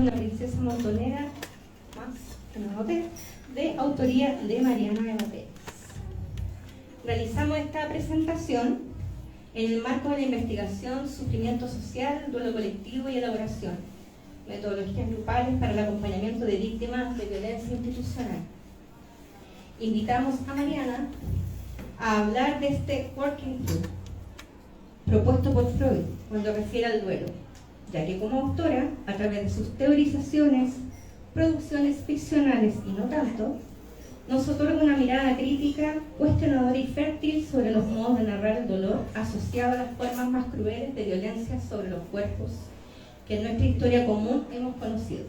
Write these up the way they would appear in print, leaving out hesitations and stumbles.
una princesa montonera más de autoría de Mariana Eva Pérez. Realizamos esta presentación en el marco de la investigación Sufrimiento Social, Duelo Colectivo y Elaboración, metodologías grupales para el acompañamiento de víctimas de violencia institucional. Invitamos a Mariana a hablar de este working group propuesto por Freud cuando refiere al duelo, ya que como autora, a través de sus teorizaciones, producciones ficcionales y no tanto, nos otorga una mirada crítica, cuestionadora y fértil sobre los modos de narrar el dolor asociado a las formas más crueles de violencia sobre los cuerpos que en nuestra historia común hemos conocido.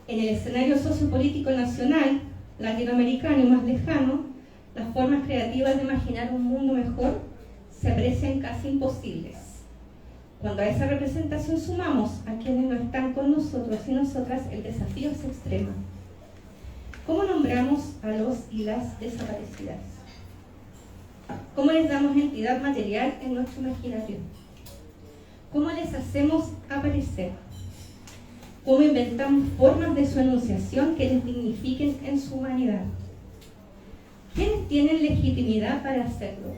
En el escenario sociopolítico nacional, latinoamericano y más lejano, las formas creativas de imaginar un mundo mejor se aprecian casi imposibles. Cuando a esa representación sumamos a quienes no están con nosotros y nosotras, el desafío se extrema. ¿Cómo nombramos a los y las desaparecidas? ¿Cómo les damos entidad material en nuestro imaginario? ¿Cómo les hacemos aparecer? ¿Cómo inventamos formas de su enunciación que les dignifiquen en su humanidad? ¿Quiénes tienen legitimidad para hacerlo?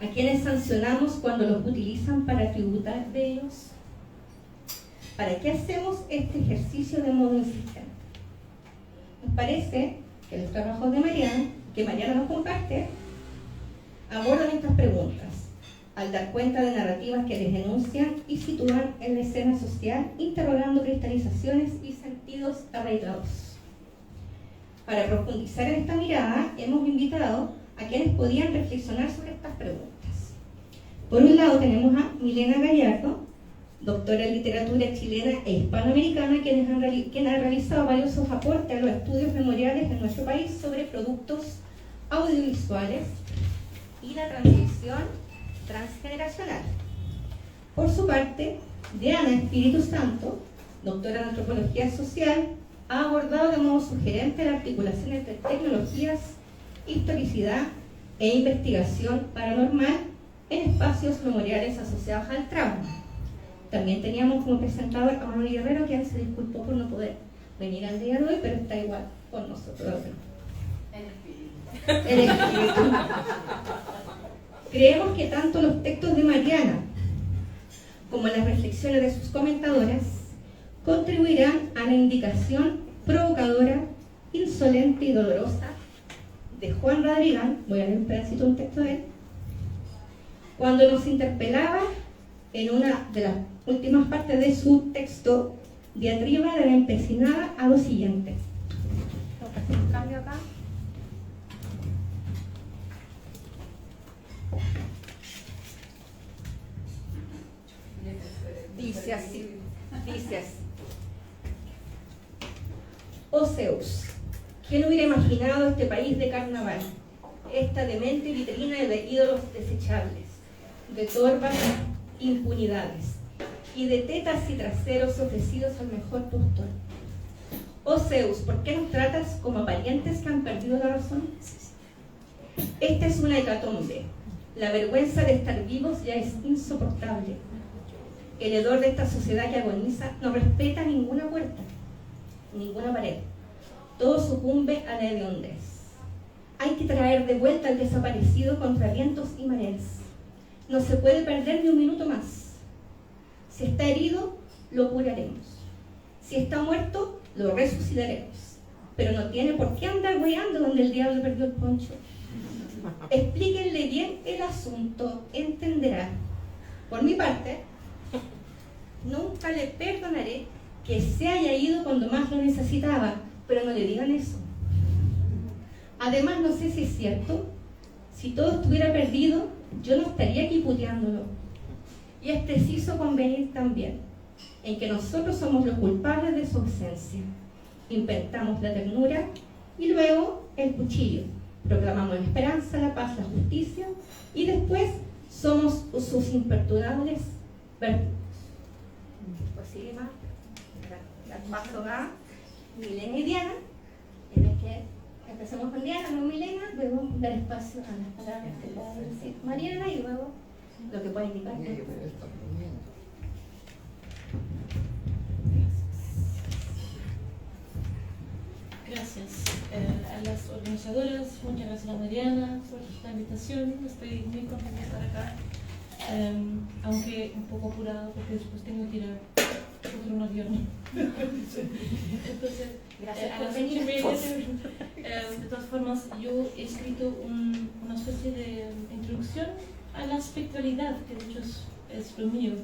¿A quiénes sancionamos cuando los utilizan para tributar de ellos? ¿Para qué hacemos este ejercicio de modo insistente? Nos parece que los trabajos de Mariana, que Mariana nos comparte, abordan estas preguntas al dar cuenta de narrativas que les denuncian y sitúan en la escena social, interrogando cristalizaciones y sentidos arraigados. Para profundizar en esta mirada, hemos invitado a quienes podían reflexionar sobre estas preguntas. Por un lado tenemos a Milena Gallardo, doctora en literatura chilena e hispanoamericana, quien ha realizado valiosos aportes a los estudios memoriales en nuestro país sobre productos audiovisuales y la transición transgeneracional. Por su parte, Diana Espíritu Santo, doctora en antropología social, ha abordado de modo sugerente la articulación entre tecnologías, historicidad e investigación paranormal en espacios memoriales asociados al trauma. También teníamos como presentador a Manuel Guerrero, quien se disculpó por no poder venir al día de hoy, pero está igual con nosotros. El espíritu. Creemos que tanto los textos de Mariana como las reflexiones de sus comentadoras contribuirán a la indicación provocadora, insolente y dolorosa de Juan Radrigán. Voy a leer un pedacito de un texto de él, cuando nos interpelaba en una de las últimas partes de su texto, Diatriba de la empecinada, a lo siguiente. Tengo que hacer un cambio acá. Dice así. Oh Zeus, ¿quién hubiera imaginado este país de carnaval? Esta demente vitrina de ídolos desechables, de torvas impunidades y de tetas y traseros ofrecidos al mejor postor. Oh Zeus, ¿por qué nos tratas como a parientes que han perdido la razón? Esta es una hecatombe. La vergüenza de estar vivos ya es insoportable. El hedor de esta sociedad que agoniza no respeta ninguna puerta, ninguna pared. Todo sucumbe a la hediondez. Hay que traer de vuelta al desaparecido contra vientos y mareas. No se puede perder ni un minuto más. Si está herido, lo curaremos. Si está muerto, lo resucitaremos. Pero no tiene por qué andar hueando donde el diablo perdió el poncho. Explíquenle bien el asunto, entenderá. Por mi parte, nunca le perdonaré que se haya ido cuando más lo necesitaba, pero no le digan eso. Además, no sé si es cierto, si todo estuviera perdido, yo no estaría aquí puteándolo. Y es preciso convenir también en que nosotros somos los culpables de su ausencia. Inventamos la ternura y luego el cuchillo. Proclamamos la esperanza, la paz, la justicia y después somos sus imperturbables verdugos. Pues sigue más. Las paso a Milena y Diana. Empecemos con Diana, luego Milena, luego dar espacio a las palabras que pueda decir Mariana y luego lo que pueda indicar. Gracias a las organizadoras, muchas gracias a Mariana por la invitación. Estoy muy contenta de estar acá, aunque un poco apurada porque después tengo que ir a coger un avión. Entonces, Gracias a por las venir. 8:30. De todas formas, yo he escrito una especie de introducción a la espectralidad, que de hecho es lo mío.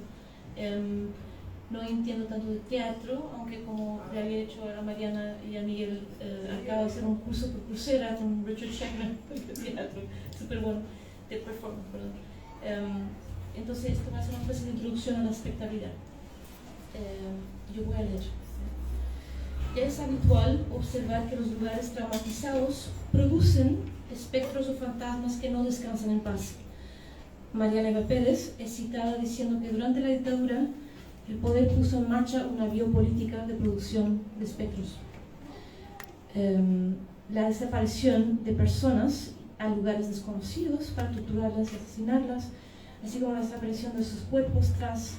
No entiendo tanto de teatro, aunque como le había hecho a Mariana y a Miguel, acabo de hacer un curso por Coursera con Richard Schechner de teatro, súper bueno, de performance, perdón. Entonces esto va a ser una especie de introducción a la espectralidad. Yo voy a leer. Ya es habitual observar que los lugares traumatizados producen espectros o fantasmas que no descansan en paz. Mariana Eva Pérez es citada diciendo que durante la dictadura el poder puso en marcha una biopolítica de producción de espectros. La desaparición de personas a lugares desconocidos para torturarlas y asesinarlas, así como la desaparición de sus cuerpos tras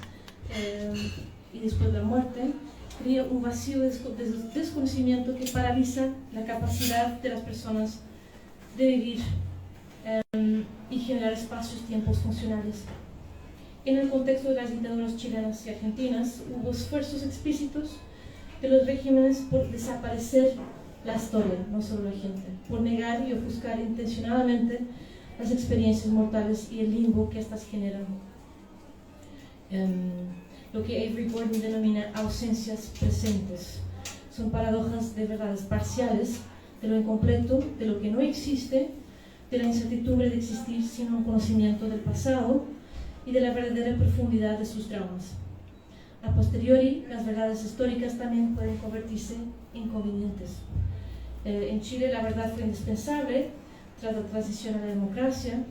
y después de la muerte, crea un vacío de desconocimiento que paraliza la capacidad de las personas de vivir y generar espacios-tiempos funcionales. En el contexto de las dictaduras chilenas y argentinas, hubo esfuerzos explícitos de los regímenes por desaparecer la historia, no solo la gente, por negar y ofuscar intencionadamente las experiencias mortales y el limbo que éstas generan. Lo que Avery Gordon denomina ausencias presentes. Son paradojas de verdades parciales, de lo incompleto, de lo que no existe, de la incertidumbre de existir sin un conocimiento del pasado y de la verdadera profundidad de sus traumas. A posteriori, las verdades históricas también pueden convertirse en convenientes. En Chile la verdad fue indispensable tras la transición a la democracia,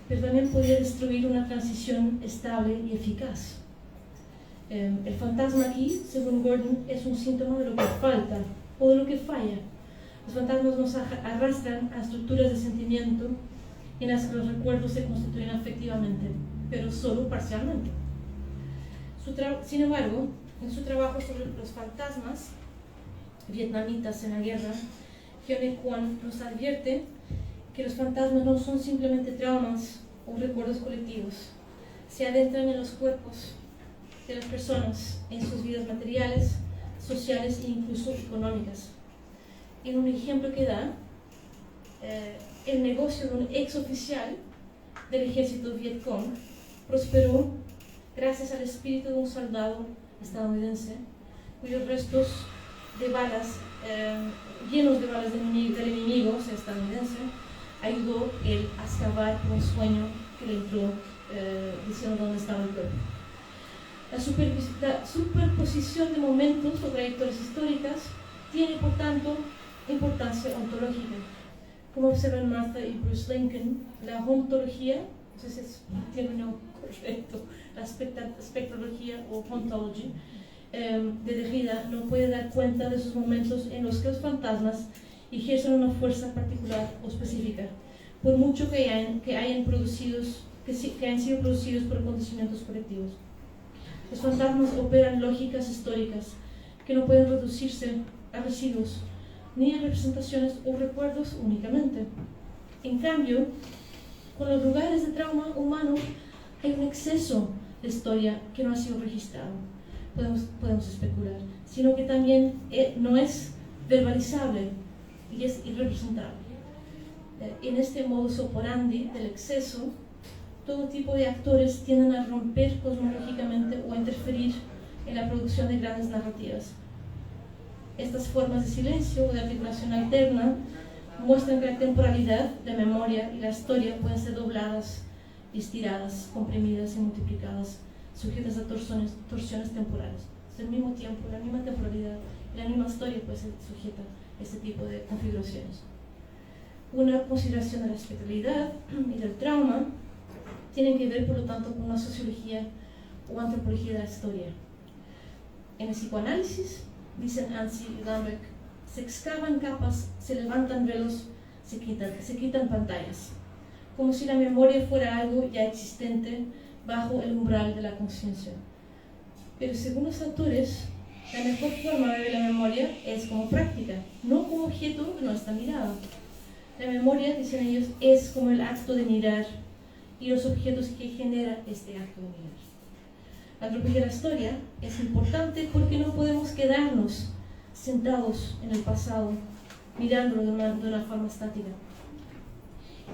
pero también podía destruir una transición estable y eficaz. El fantasma aquí, según Gordon, es un síntoma de lo que falta o de lo que falla. Los fantasmas nos arrastran a estructuras de sentimiento en las que los recuerdos se constituyen afectivamente, pero solo parcialmente. Sin embargo, en su trabajo sobre los fantasmas vietnamitas en la guerra, Hyun-Ek Kwan nos advierte que los fantasmas no son simplemente traumas o recuerdos colectivos, se adentran en los cuerpos de las personas, en sus vidas materiales, sociales e incluso económicas. En un ejemplo que da, el negocio de un ex oficial del ejército Vietcong prosperó gracias al espíritu de un soldado estadounidense cuyos restos de balas, llenos de balas del enemigo estadounidense, ayudó él a excavar un sueño que le entró diciendo dónde estaba el cuerpo. La superposición de momentos o trayectorias históricas tiene, por tanto, importancia ontológica. Como observan Martha y Bruce Lincoln, la ontología, no sé si es un término correcto, la espectrología o ontology de Derrida no puede dar cuenta de esos momentos en los que los fantasmas ejercen una fuerza particular o específica, por mucho que hayan sido producidos por acontecimientos colectivos. Los fantasmas operan lógicas históricas que no pueden reducirse a residuos ni a representaciones o recuerdos únicamente. En cambio, con los lugares de trauma humano hay un exceso de historia que no ha sido registrado, podemos especular, sino que también no es verbalizable y es irrepresentable. En este modus operandi del exceso, todo tipo de actores tienden a romper cosmológicamente o a interferir en la producción de grandes narrativas. Estas formas de silencio o de articulación alterna muestran que la temporalidad, la memoria y la historia pueden ser dobladas, estiradas, comprimidas y multiplicadas, sujetas a torsiones temporales. Al mismo tiempo, la misma temporalidad y la misma historia puede ser sujeta a este tipo de configuraciones. Una consideración de la espectralidad y del trauma tienen que ver, por lo tanto, con una sociología o antropología de la historia. En el psicoanálisis, dicen Ansi y Lambeck, se excavan capas, se levantan velos, se quitan pantallas, como si la memoria fuera algo ya existente bajo el umbral de la conciencia. Pero según los autores, La mejor forma de ver la memoria es como práctica, no como objeto de nuestra mirada. La memoria, dicen ellos, es como el acto de mirar y los objetos que genera este acto de mirar. La antropología de la historia es importante porque no podemos quedarnos sentados en el pasado, mirándolo de una forma estática.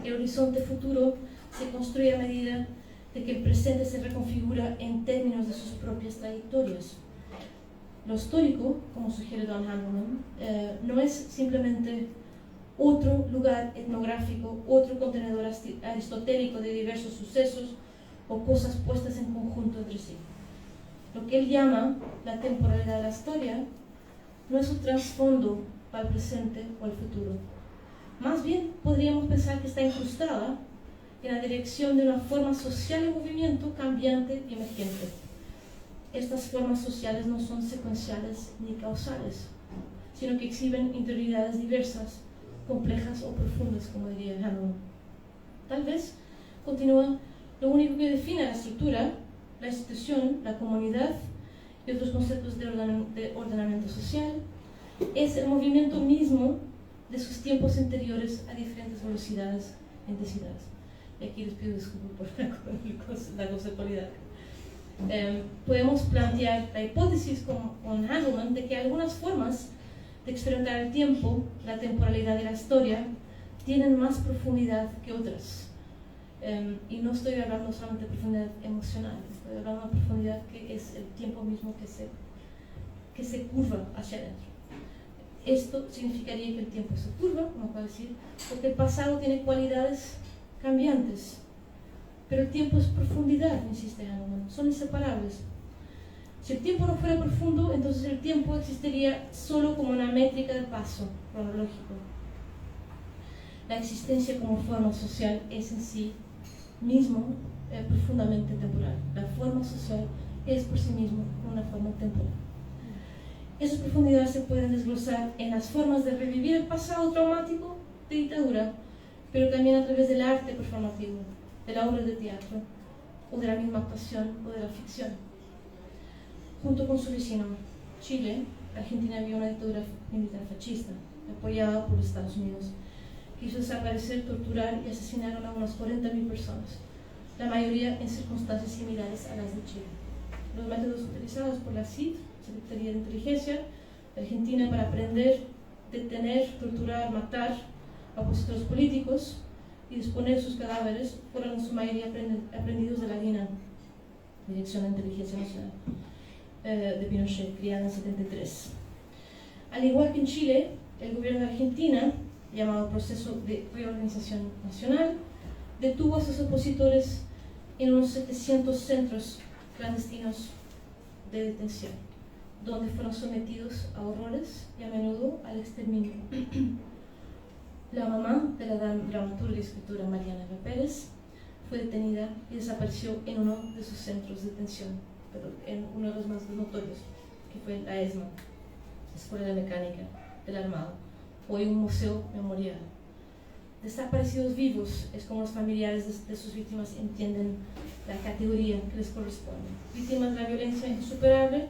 El horizonte futuro se construye a medida de que el presente se reconfigura en términos de sus propias trayectorias. Lo histórico, como sugiere Don Hagelman, no es simplemente otro lugar etnográfico, otro contenedor aristotélico de diversos sucesos o cosas puestas en conjunto entre sí. Lo que él llama la temporalidad de la historia no es un trasfondo para el presente o el futuro. Más bien podríamos pensar que está incrustada en la dirección de una forma social de movimiento cambiante y emergente. Estas formas sociales no son secuenciales ni causales, sino que exhiben interioridades diversas, complejas o profundas, como diría Hamelin. Tal vez, continúa, lo único que define la estructura, la institución, la comunidad y otros conceptos de ordenamiento social es el movimiento mismo de sus tiempos anteriores a diferentes velocidades e intensidades. Y aquí les pido disculpas por la conceptualidad. Podemos plantear la hipótesis con Hagelman de que algunas formas de experimentar el tiempo, la temporalidad de la historia, tienen más profundidad que otras. Y no estoy hablando solamente de profundidad emocional, estoy hablando de profundidad que es el tiempo mismo que se curva hacia adentro. Esto significaría que el tiempo se curva, como acabo de decir, porque el pasado tiene cualidades cambiantes. Pero el tiempo es profundidad, insiste Hagelman, son inseparables. Si el tiempo no fuera profundo, entonces el tiempo existiría solo como una métrica de paso cronológico. La existencia como forma social es en sí mismo profundamente temporal. La forma social es por sí mismo una forma temporal. Esas profundidades se pueden desglosar en las formas de revivir el pasado traumático de dictadura, pero también a través del arte performativo, de la obra de teatro, o de la misma actuación o de la ficción. Junto con su vecino Chile, Argentina vio una dictadura militar fascista, apoyada por los Estados Unidos, que hizo desaparecer, torturar y asesinaron a unas 40.000 personas, la mayoría en circunstancias similares a las de Chile. Los métodos utilizados por la CID, Secretaría de Inteligencia de Argentina, para aprender, detener, torturar, matar a opositores políticos y disponer sus cadáveres fueron en su mayoría aprendidos de la DINA, Dirección de Inteligencia Nacional, de Pinochet, criada en 73. Al igual que en Chile, el gobierno de Argentina, llamado Proceso de Reorganización Nacional, detuvo a sus opositores en unos 700 centros clandestinos de detención, donde fueron sometidos a horrores y a menudo al exterminio. La mamá de la dramaturga y escritora Mariana Pérez fue detenida y desapareció en uno de sus centros de detención, pero en uno de los más notorios, que fue la ESMA, Escuela de Mecánica de la Armada, hoy un museo memorial. Desaparecidos vivos es como los familiares de sus víctimas entienden la categoría que les corresponde. Víctimas de la violencia insuperable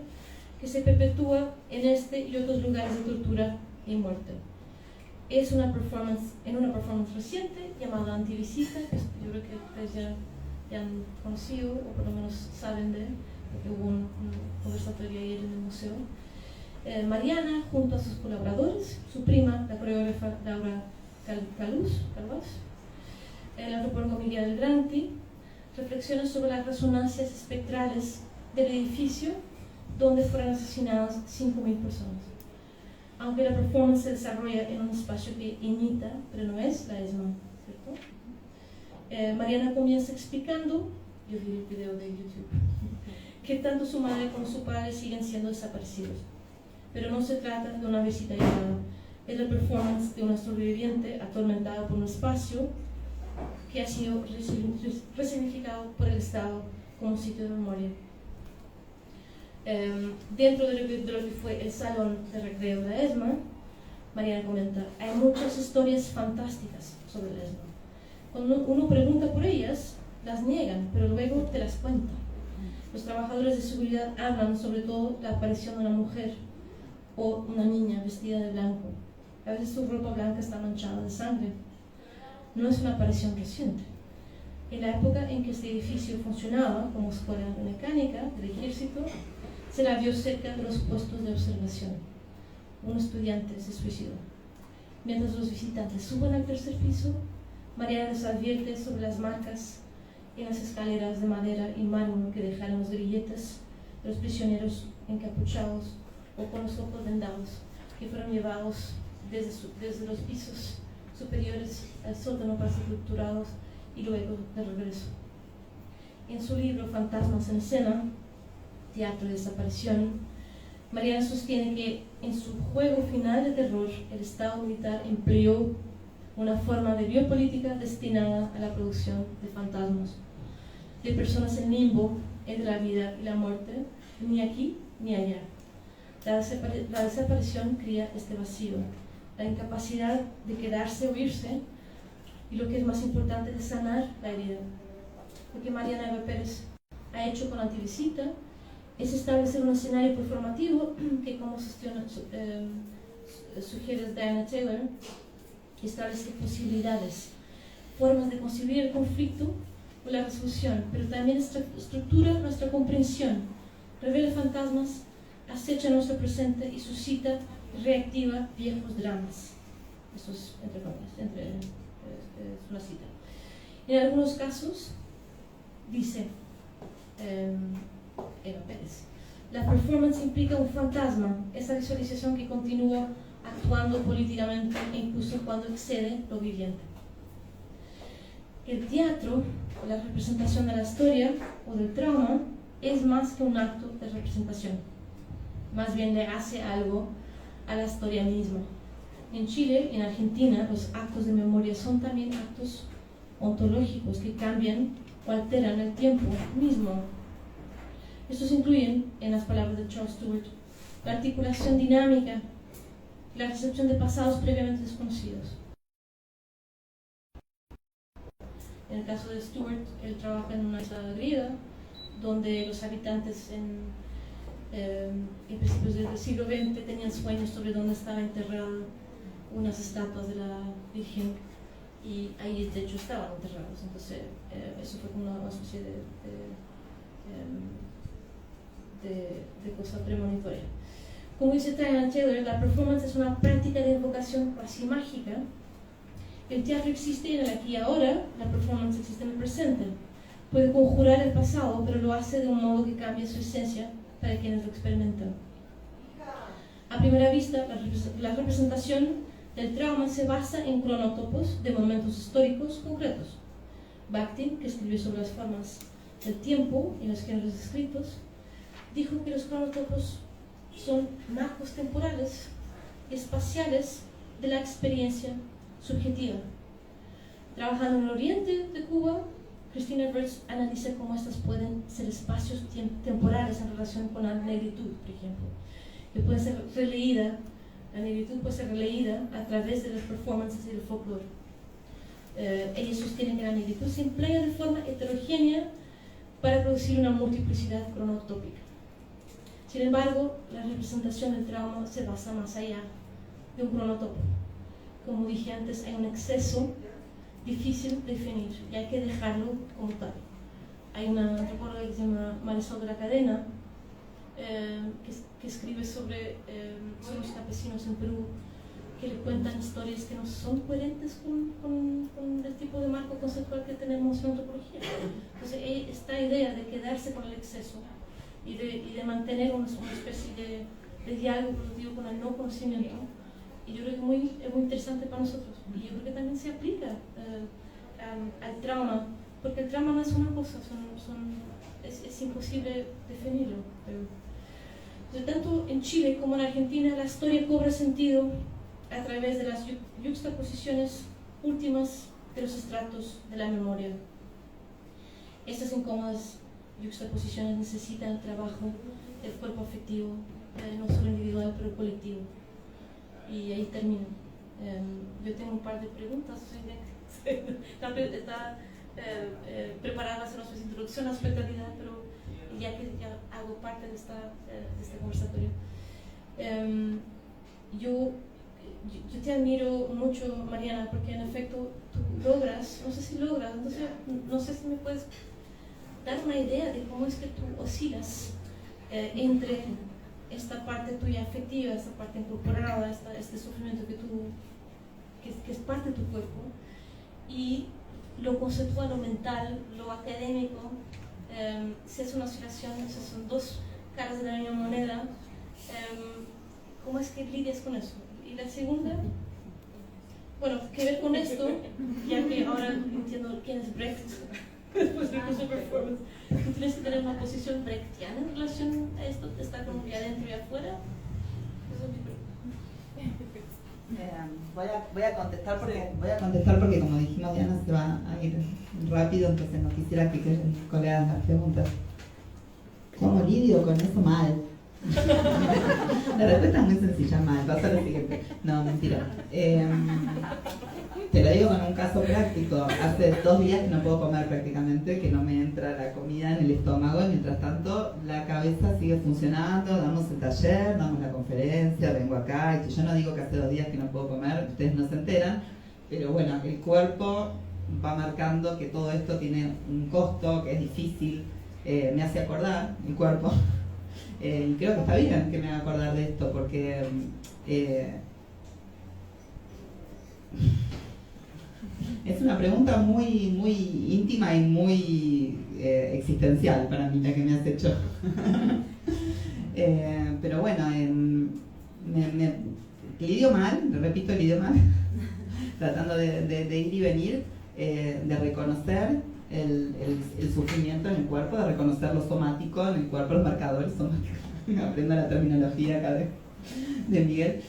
que se perpetúa en este y otros lugares de tortura y muerte. Es una performance reciente llamada Antivisita, que yo creo que ustedes ya han conocido o por lo menos saben de, porque hubo un conversatorio ayer en el museo. Mariana, junto a sus colaboradores, su prima, la coreógrafa Laura Calvás, el antropólogo Miguel del Granti, reflexiona sobre las resonancias espectrales del edificio donde fueron asesinadas 5.000 personas. Aunque la performance se desarrolla en un espacio que imita, pero no es la ESMA, ¿cierto? Mariana comienza explicando, yo vi el video de YouTube, que tanto su madre como su padre siguen siendo desaparecidos. Pero no se trata de una visita aislada, es la performance de una sobreviviente atormentada por un espacio que ha sido resignificado por el Estado como sitio de memoria. Dentro de lo que fue el salón de recreo de la ESMA, Mariana comenta, hay muchas historias fantásticas sobre la ESMA. Cuando uno pregunta por ellas, las niegan, pero luego te las cuentan. Los trabajadores de seguridad hablan sobre todo de la aparición de una mujer o una niña vestida de blanco. A veces su ropa blanca está manchada de sangre. No es una aparición reciente. En la época en que este edificio funcionaba como escuela mecánica del ejército, se la vio cerca de los puestos de observación. Un estudiante se suicidó. Mientras los visitantes suben al tercer piso, Mariana les advierte sobre las marcas en las escaleras de madera y mármol que dejaron los grilletes de los prisioneros encapuchados o con los ojos vendados, que fueron llevados desde los pisos superiores al sótano para ser torturados y luego de regreso. En su libro Fantasmas en escena, Teatro de Desaparición, Mariana sostiene que en su juego final de terror el Estado militar empleó una forma de biopolítica destinada a la producción de fantasmas, de personas en limbo entre la vida y la muerte, ni aquí ni allá. La desaparición cría este vacío, la incapacidad de quedarse o irse, y lo que es más importante, de sanar la herida. Lo que Mariana Eva Pérez ha hecho con Antivisita es establecer un escenario performativo que, como sugiere Diana Taylor, establece posibilidades, formas de concebir el conflicto o la resolución, pero también estructura nuestra comprensión, revela fantasmas, acecha nuestro presente y suscita, reactiva viejos dramas. Eso es entre comillas, es una cita. En algunos casos, dice Eva Pérez, la performance implica un fantasma, esa visualización que continúa actuando políticamente incluso cuando excede lo viviente. El teatro, o la representación de la historia o del trauma, es más que un acto de representación. Más bien le hace algo a la historia misma. En Chile y en Argentina, los actos de memoria son también actos ontológicos que cambian o alteran el tiempo mismo. Estos incluyen, en las palabras de Charles Stewart, la articulación dinámica, la recepción de pasados previamente desconocidos. En el caso de Stewart, él trabaja en una isla griega, donde los habitantes en principios del siglo XX tenían sueños sobre dónde estaba enterrada unas estatuas de la Virgen, y ahí de hecho estaban enterrados. Entonces eso fue como una especie de cosa premonitoria. Como dice Diana Taylor, la performance es una práctica de invocación casi mágica. El teatro existe en el aquí y ahora, la performance existe en el presente. Puede conjurar el pasado, pero lo hace de un modo que cambia su esencia para quienes lo experimentan. A primera vista, la representación del trauma se basa en cronotopos de momentos históricos concretos. Bakhtin, que escribió sobre las formas del tiempo y los géneros escritos, dijo que los cronotopos son marcos temporales y espaciales de la experiencia subjetiva. Trabajando en el oriente de Cuba, Cristina Wirtz analiza cómo estas pueden ser espacios temporales en relación con la negritud, por ejemplo, que puede ser releída. La negritud puede ser releída a través de las performances y del folclore. Ella sostiene que la negritud se emplea de forma heterogénea para producir una multiplicidad cronotópica. Sin embargo, la representación del trauma se basa más allá de un cronotopo. Como dije antes, hay un exceso difícil de definir y hay que dejarlo como tal. Hay una antropóloga que se llama Marisol de la Cadena, que escribe sobre los campesinos en Perú, que le cuentan historias que no son coherentes con el tipo de marco conceptual que tenemos en antropología. Entonces, esta idea de quedarse con el exceso y de mantener una especie de diálogo productivo con el no conocimiento, y yo creo que es muy interesante para nosotros. Y yo creo que también se aplica al trauma, porque el trauma no es una cosa, es imposible definirlo. Entonces, tanto en Chile como en Argentina, la historia cobra sentido a través de las yuxtaposiciones últimas de los estratos de la memoria. Estas incómodas yuxtaposiciones necesitan el trabajo del cuerpo afectivo, no solo individual, pero colectivo. Y ahí termino. Yo tengo un par de preguntas. Está preparada a hacer nuestra introducción a la hospitalidad, pero ya que ya hago parte de este conversatorio, yo te admiro mucho, Mariana, porque en efecto tú logras, entonces no sé si me puedes dar una idea de cómo es que tú oscilas entre esta parte tuya afectiva, esta parte incorporada, este sufrimiento que es parte de tu cuerpo, y lo conceptual, lo mental, lo académico, si es una oscilación, si son dos caras de la misma moneda, ¿cómo es que lidias con eso? Y la segunda, bueno, que ver con esto, ya que ahora entiendo quién es Brecht, después de su performance, ¿tú tienes que tener una posición brechtiana en relación a esto? ¿Estar como que adentro y afuera? Eso es mi pregunta. Voy a contestar porque como dijimos, Diana se va a ir rápido, entonces no quisiera que queden colgadas las preguntas. ¿Cómo lidio con eso? Mal. La respuesta es muy sencilla, mal. Pasa lo siguiente. No, mentira. Te lo digo con un caso práctico. Hace 2 días que no puedo comer prácticamente, que no me entra la comida en el estómago, y mientras tanto la cabeza sigue funcionando, damos el taller, damos la conferencia, vengo acá, y yo no digo que hace 2 días que no puedo comer, ustedes no se enteran, pero bueno, el cuerpo va marcando que todo esto tiene un costo, que es difícil, me hace acordar el cuerpo, y creo que está bien que me haga acordar de esto, porque es una pregunta muy, muy íntima y muy existencial para mí la que me has hecho. Pero bueno, lidio mal, repito, lidio mal, tratando de ir y venir, de reconocer el sufrimiento en el cuerpo, de reconocer lo somático en el cuerpo, los marcadores somáticos. Aprendo la terminología acá de Miguel.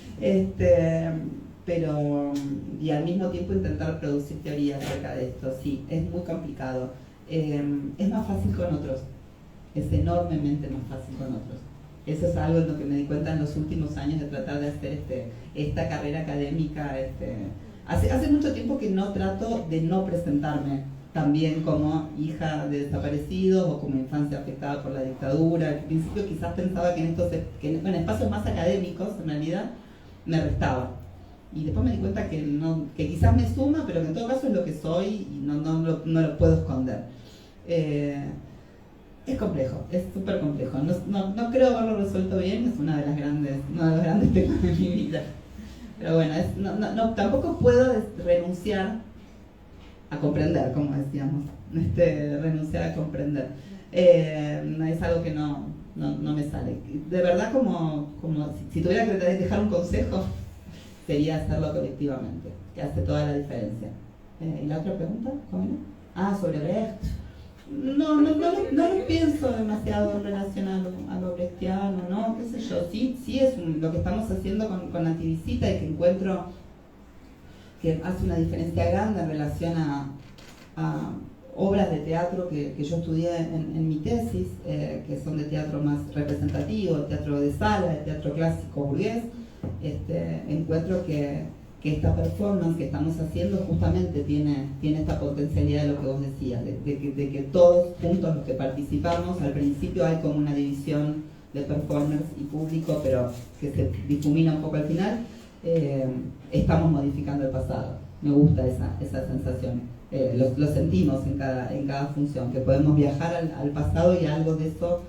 Pero y al mismo tiempo intentar producir teorías acerca de esto. Sí, es muy complicado. Es más fácil con otros, es enormemente más fácil con otros. Eso es algo en lo que me di cuenta en los últimos años de tratar de hacer esta carrera académica. Hace mucho tiempo que no trato de no presentarme también como hija de desaparecidos o como infancia afectada por la dictadura. Al principio quizás pensaba que en espacios más académicos, en realidad, me restaba. Y después me di cuenta que quizás me suma, pero que en todo caso es lo que soy y no lo puedo esconder. Es complejo, es súper complejo. No creo haberlo resuelto bien, es uno de los grandes temas de mi vida. Pero bueno, tampoco puedo renunciar a comprender, como decíamos. Renunciar a comprender. Es algo que no me sale. De verdad, como si tuviera que dejar un consejo, sería hacerlo colectivamente, que hace toda la diferencia. ¿Y la otra pregunta? ¿Cómo era? Sobre Brecht. No lo pienso demasiado en relación a lo brechtiano, ¿no? ¿Qué sé yo? Sí es lo que estamos haciendo con Antivisita, y que encuentro que hace una diferencia grande en relación a obras de teatro que yo estudié en mi tesis, que son de teatro más representativo, teatro de sala, el teatro clásico burgués. Encuentro que esta performance que estamos haciendo justamente tiene esta potencialidad de lo que vos decías, de que todos juntos los que participamos, al principio hay como una división de performers y público, pero que se difumina un poco al final, estamos modificando el pasado. Me gusta esa sensación. Lo sentimos en cada función, que podemos viajar al pasado y algo de eso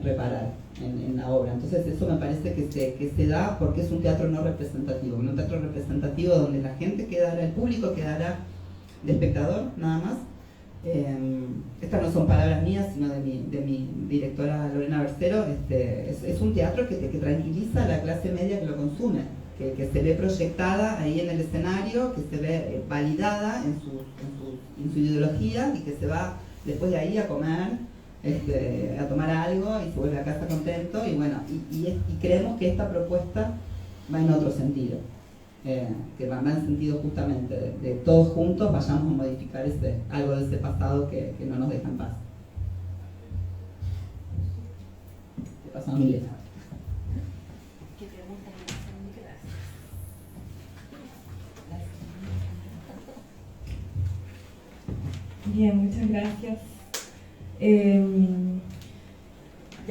reparar en la obra. Entonces eso me parece que se da porque es un teatro no representativo, un teatro representativo donde la gente quedará, el público quedará de espectador nada más. Estas no son palabras mías, sino de mi directora Lorena Bercero. Es un teatro que tranquiliza a la clase media que lo consume, que se ve proyectada ahí en el escenario, que se ve validada en su ideología, y que se va después de ahí a comer, a tomar algo, y se vuelve a casa contento. Y bueno, y creemos que esta propuesta va en otro sentido, que va en sentido justamente de todos juntos vayamos a modificar algo de ese pasado que no nos deja en paz. ¿Qué pasó a Milena? ¿Qué preguntas me hacen? Bien, muchas gracias.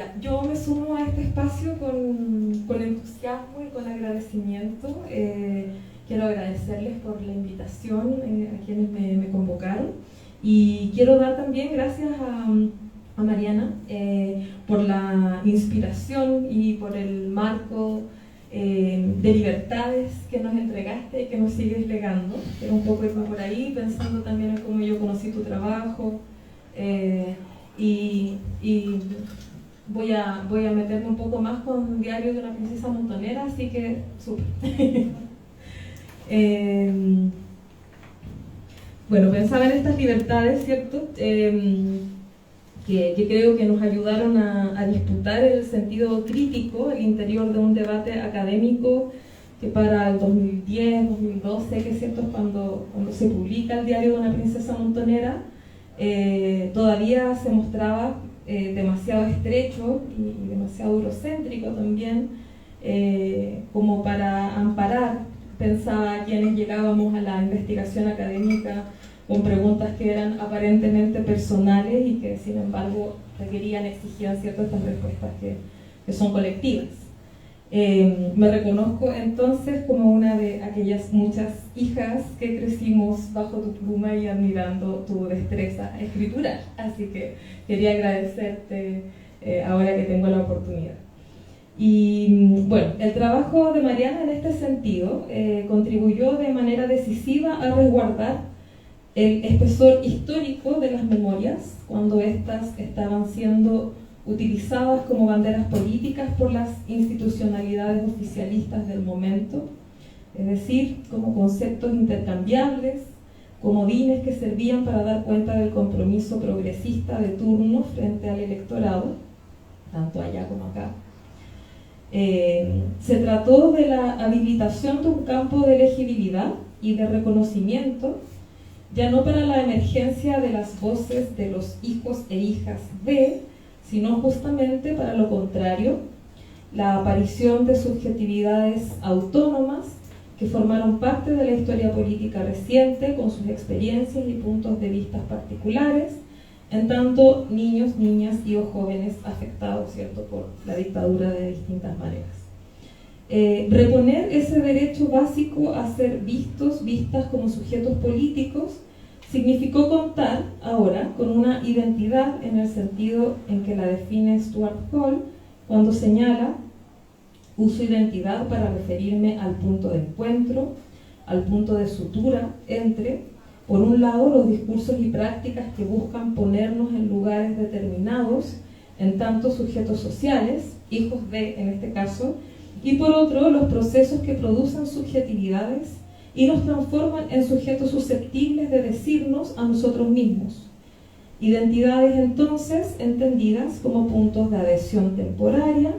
Ya, yo me sumo a este espacio con entusiasmo y con agradecimiento. Quiero agradecerles por la invitación a quienes me convocaron y quiero dar también gracias a Mariana por la inspiración y por el marco de libertades que nos entregaste y que nos sigues legando. Quiero un poco irme por ahí pensando también en cómo yo conocí tu trabajo y voy a meterme un poco más con Diario de una princesa montonera, así que súper. Bueno, pensaba en estas libertades, ¿cierto? Que creo que nos ayudaron a disputar el sentido crítico al interior de un debate académico que para el 2010, 2012, que es cierto, cuando se publica el Diario de una princesa montonera, todavía se mostraba demasiado estrecho y demasiado eurocéntrico también, como para amparar, pensaba, quienes llegábamos a la investigación académica con preguntas que eran aparentemente personales y que sin embargo requerían, exigían ciertas respuestas que son colectivas. Me reconozco entonces como una de aquellas muchas hijas que crecimos bajo tu pluma y admirando tu destreza escritural, así que quería agradecerte ahora que tengo la oportunidad. Y bueno, el trabajo de Mariana en este sentido contribuyó de manera decisiva a resguardar el espesor histórico de las memorias cuando éstas estaban siendo utilizadas como banderas políticas por las institucionalidades oficialistas del momento, es decir, como conceptos intercambiables, comodines que servían para dar cuenta del compromiso progresista de turno frente al electorado, tanto allá como acá. Se trató de la habilitación de un campo de legibilidad y de reconocimiento, ya no para la emergencia de las voces de los hijos e hijas de, sino justamente para lo contrario, la aparición de subjetividades autónomas que formaron parte de la historia política reciente con sus experiencias y puntos de vista particulares, en tanto niños, niñas y o jóvenes afectados, ¿cierto?, por la dictadura de distintas maneras. Reponer ese derecho básico a ser vistos, vistas como sujetos políticos, significó contar ahora con una identidad en el sentido en que la define Stuart Hall cuando señala: uso identidad para referirme al punto de encuentro, al punto de sutura entre, por un lado, los discursos y prácticas que buscan ponernos en lugares determinados, en tanto sujetos sociales, hijos de, en este caso, y por otro, los procesos que producen subjetividades y nos transforman en sujetos susceptibles de decirnos a nosotros mismos. Identidades entonces entendidas como puntos de adhesión temporaria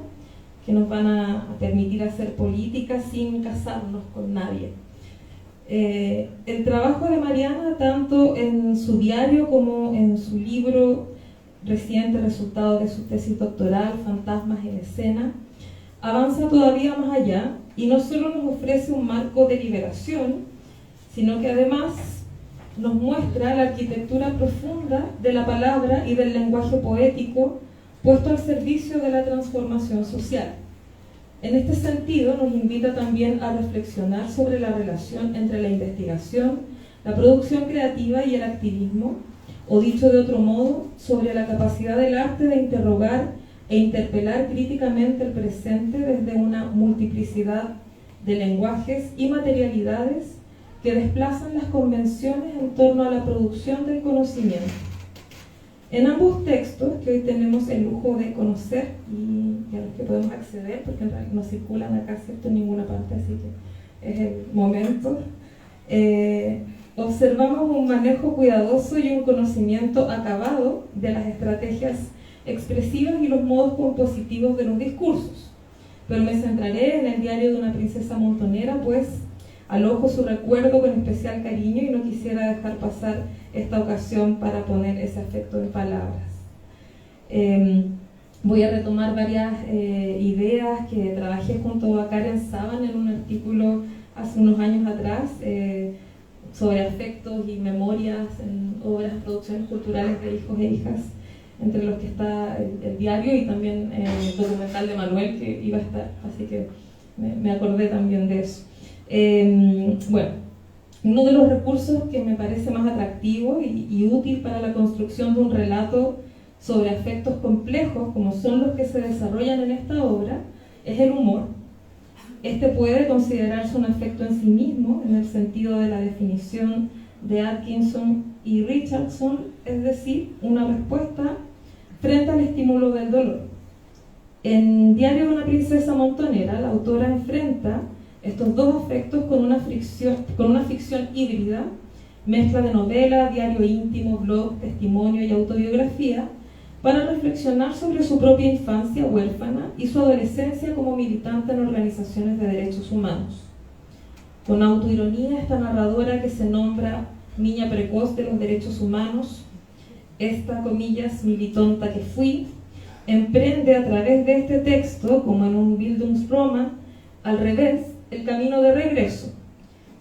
que nos van a permitir hacer política sin casarnos con nadie. El trabajo de Mariana, tanto en su diario como en su libro reciente, resultado de su tesis doctoral, Fantasmas en Escena, avanza todavía más allá y no solo nos ofrece un marco de liberación, sino que además nos muestra la arquitectura profunda de la palabra y del lenguaje poético puesto al servicio de la transformación social. En este sentido, nos invita también a reflexionar sobre la relación entre la investigación, la producción creativa y el activismo, o dicho de otro modo, sobre la capacidad del arte de interrogar e interpelar críticamente el presente desde una multiplicidad de lenguajes y materialidades que desplazan las convenciones en torno a la producción del conocimiento. En ambos textos, que hoy tenemos el lujo de conocer y a los que podemos acceder, porque en realidad no circulan acá, ¿cierto?, en ninguna parte, así que es el momento, observamos un manejo cuidadoso y un conocimiento acabado de las estrategias expresivas y los modos compositivos de los discursos. Pero me centraré en el diario de una princesa montonera, pues alojo su recuerdo con especial cariño y no quisiera dejar pasar esta ocasión para poner ese afecto en palabras. Voy a retomar varias ideas que trabajé junto a Karen Saban en un artículo hace unos años atrás sobre afectos y memorias en obras, producciones culturales de hijos e hijas entre los que está el diario y también el documental de Manuel que iba a estar, así que me acordé también de eso. Bueno, uno de los recursos que me parece más atractivo y útil para la construcción de un relato sobre afectos complejos, como son los que se desarrollan en esta obra, es el humor. Este puede considerarse un afecto en sí mismo, en el sentido de la definición de Atkinson y Richardson, es decir, una respuesta frente al estímulo del dolor. En Diario de una princesa montonera, la autora enfrenta estos dos afectos con una ficción híbrida, mezcla de novela, diario íntimo, blog, testimonio y autobiografía, para reflexionar sobre su propia infancia huérfana y su adolescencia como militante en organizaciones de derechos humanos. Con autoironía, esta narradora, que se nombra niña precoz de los derechos humanos, esta, comillas, militonta que fui, emprende a través de este texto, como en un Bildungsroman, al revés, el camino de regreso.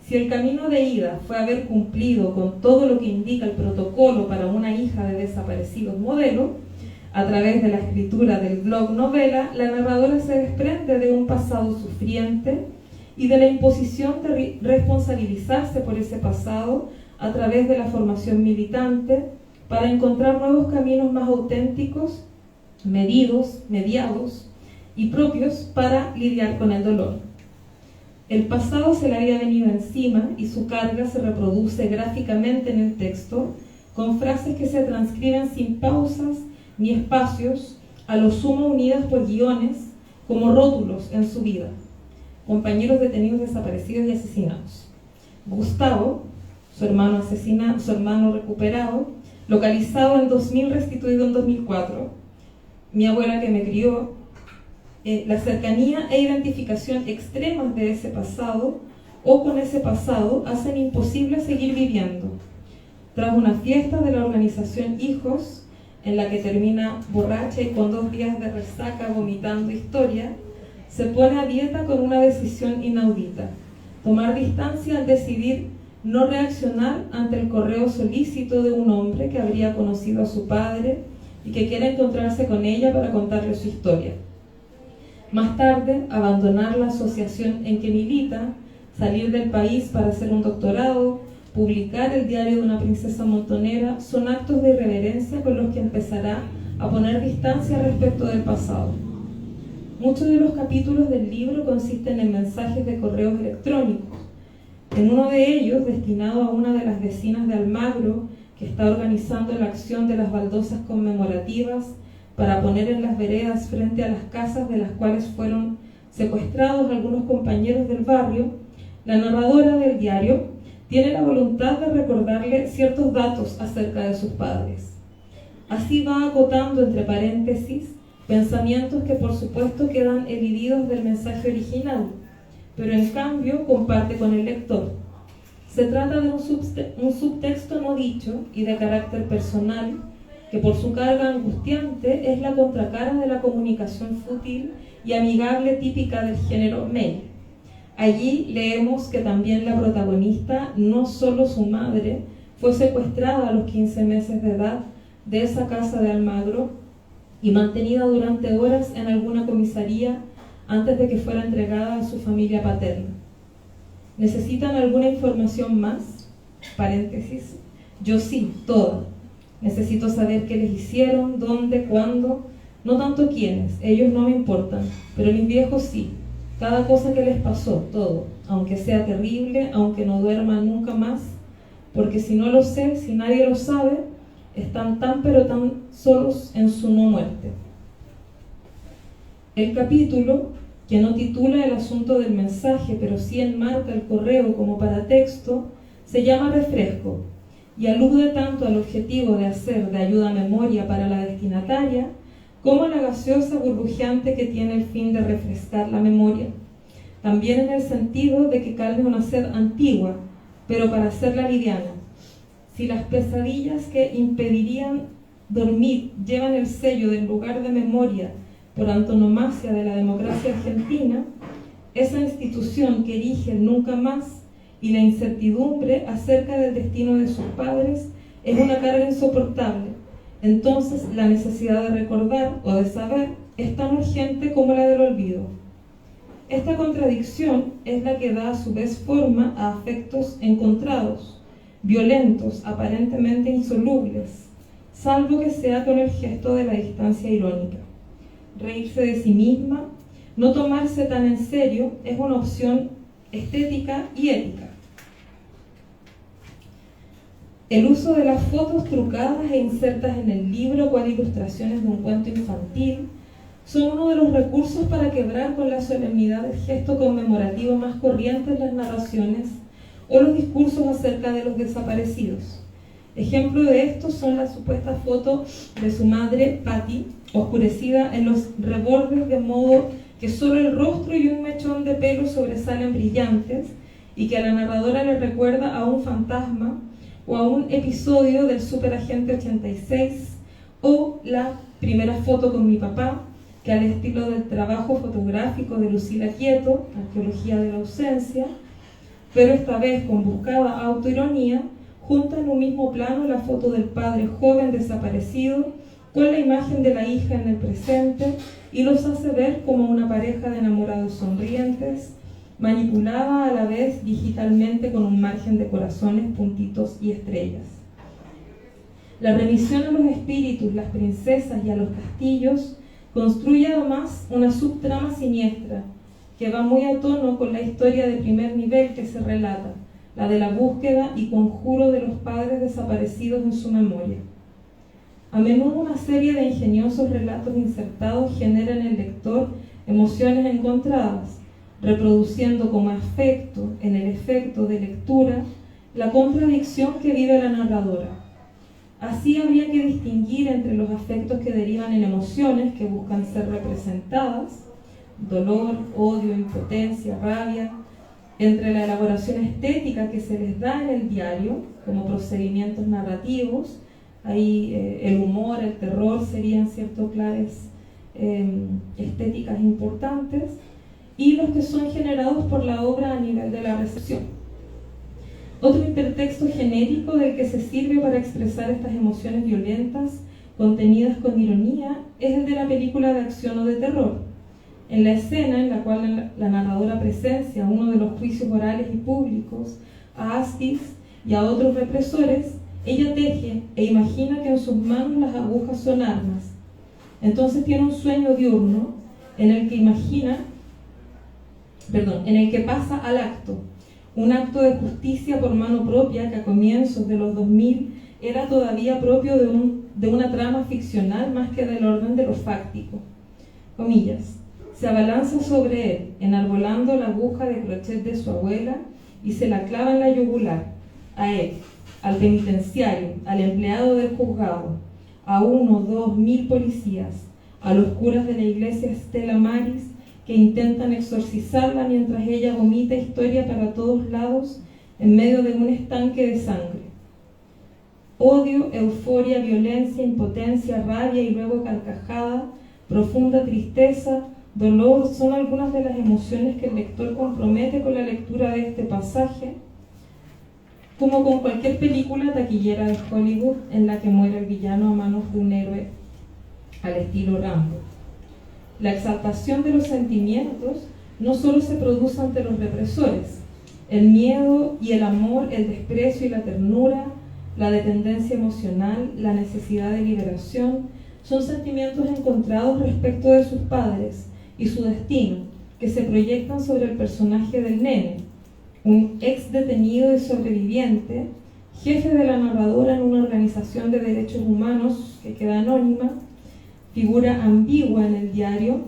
Si el camino de ida fue haber cumplido con todo lo que indica el protocolo para una hija de desaparecidos modelo, a través de la escritura del blog novela, la narradora se desprende de un pasado sufriente y de la imposición de responsabilizarse por ese pasado a través de la formación militante para encontrar nuevos caminos más auténticos, mediados y propios para lidiar con el dolor. El pasado se le había venido encima y su carga se reproduce gráficamente en el texto con frases que se transcriben sin pausas ni espacios, a lo sumo unidas por guiones como rótulos en su vida. Compañeros detenidos, desaparecidos y asesinados. Gustavo, su hermano recuperado, localizado en 2000, restituido en 2004. Mi abuela que me crió. La cercanía e identificación extremas de ese pasado o con ese pasado hacen imposible seguir viviendo. Tras una fiesta de la organización Hijos, en la que termina borracha y con 2 días de resaca vomitando historia, se pone a dieta con una decisión inaudita: tomar distancia al decidir no reaccionar ante el correo solícito de un hombre que habría conocido a su padre y que quiere encontrarse con ella para contarle su historia. Más tarde, abandonar la asociación en que milita, salir del país para hacer un doctorado, publicar el Diario de una princesa montonera, son actos de irreverencia con los que empezará a poner distancia respecto del pasado. Muchos de los capítulos del libro consisten en mensajes de correos electrónicos. En uno de ellos, destinado a una de las vecinas de Almagro, que está organizando la acción de las baldosas conmemorativas para poner en las veredas frente a las casas de las cuales fueron secuestrados algunos compañeros del barrio, la narradora del diario tiene la voluntad de recordarle ciertos datos acerca de sus padres. Así va acotando entre paréntesis pensamientos que por supuesto quedan elididos del mensaje original, pero en cambio comparte con el lector. Se trata de un subtexto no dicho y de carácter personal, que por su carga angustiante es la contracara de la comunicación fútil y amigable típica del género mail. Allí leemos que también la protagonista, no solo su madre, fue secuestrada a los 15 meses de edad de esa casa de Almagro y mantenida durante horas en alguna comisaría antes de que fuera entregada a su familia paterna. ¿Necesitan alguna información más? Paréntesis. Yo sí, toda. Necesito saber qué les hicieron, dónde, cuándo, no tanto quiénes, ellos no me importan, pero mis viejos sí. Cada cosa que les pasó, todo, aunque sea terrible, aunque no duerman nunca más, porque si no lo sé, si nadie lo sabe, están tan pero tan solos en su no muerte. El capítulo, que no titula el asunto del mensaje, pero sí enmarca el correo como paratexto, se llama Refresco y alude tanto al objetivo de hacer de ayuda a memoria para la destinataria como a la gaseosa burbujeante que tiene el fin de refrescar la memoria. También en el sentido de que calme una sed antigua, pero para hacerla liviana. Si las pesadillas que impedirían dormir llevan el sello del lugar de memoria por antonomasia de la democracia argentina, esa institución que erige el nunca más y la incertidumbre acerca del destino de sus padres es una carga insoportable, Entonces, la necesidad de recordar o de saber es tan urgente como la del olvido. Esta contradicción es la que da a su vez forma a afectos encontrados, violentos, aparentemente insolubles, salvo que sea con el gesto de la distancia irónica. Reírse de sí misma, no tomarse tan en serio, es una opción estética y ética. El uso de las fotos trucadas e insertas en el libro cual ilustraciones de un cuento infantil son uno de los recursos para quebrar con la solemnidad del gesto conmemorativo más corriente en las narraciones o los discursos acerca de los desaparecidos. Ejemplo de esto son las supuestas fotos de su madre, Patty, oscurecida en los rebordes de modo que solo el rostro y un mechón de pelo sobresalen brillantes y que a la narradora le recuerda a un fantasma o a un episodio del Superagente 86, o la primera foto con mi papá, que al estilo del trabajo fotográfico de Lucila Quieto, Arqueología de la ausencia, pero esta vez con buscada autoironía, junta en un mismo plano la foto del padre joven desaparecido con la imagen de la hija en el presente y los hace ver como una pareja de enamorados sonrientes, manipulada a la vez digitalmente con un margen de corazones, puntitos y estrellas. La remisión a los espíritus, las princesas y a los castillos construye además una subtrama siniestra que va muy a tono con la historia de primer nivel que se relata, la de la búsqueda y conjuro de los padres desaparecidos en su memoria. A menudo una serie de ingeniosos relatos insertados genera en el lector emociones encontradas, reproduciendo como afecto en el efecto de lectura la contradicción que vive la narradora. Así habría que distinguir entre los afectos que derivan en emociones que buscan ser representadas, dolor, odio, impotencia, rabia, entre la elaboración estética que se les da en el diario como procedimientos narrativos. Ahí el humor, el terror serían ciertas claves estéticas importantes, y los que son generados por la obra a nivel de la recepción. Otro intertexto genérico del que se sirve para expresar estas emociones violentas contenidas con ironía es el de la película de acción o de terror. En la escena en la cual la narradora presencia uno de los juicios orales y públicos a Astiz y a otros represores, ella teje e imagina que en sus manos las agujas son armas. Entonces tiene un sueño diurno en el que pasa al acto, un acto de justicia por mano propia que a comienzos de los 2000 era todavía propio de una trama ficcional más que del orden de lo fáctico. Comillas, se abalanza sobre él, enarbolando la aguja de crochet de su abuela y se la clava en la yugular, a él, al penitenciario, al empleado del juzgado, a 1 o 2 mil policías, a los curas de la iglesia Stella Maris que intentan exorcizarla mientras ella vomita historia para todos lados en medio de un estanque de sangre. Odio, euforia, violencia, impotencia, rabia y luego carcajada, profunda tristeza, dolor son algunas de las emociones que el lector compromete con la lectura de este pasaje, como con cualquier película taquillera de Hollywood en la que muere el villano a manos de un héroe al estilo Rambo. La exaltación de los sentimientos no solo se produce ante los represores. El miedo y el amor, el desprecio y la ternura, la dependencia emocional, la necesidad de liberación, son sentimientos encontrados respecto de sus padres y su destino, que se proyectan sobre el personaje del nene, un ex detenido y sobreviviente, jefe de la narradora en una organización de derechos humanos que queda anónima, figura ambigua en el diario,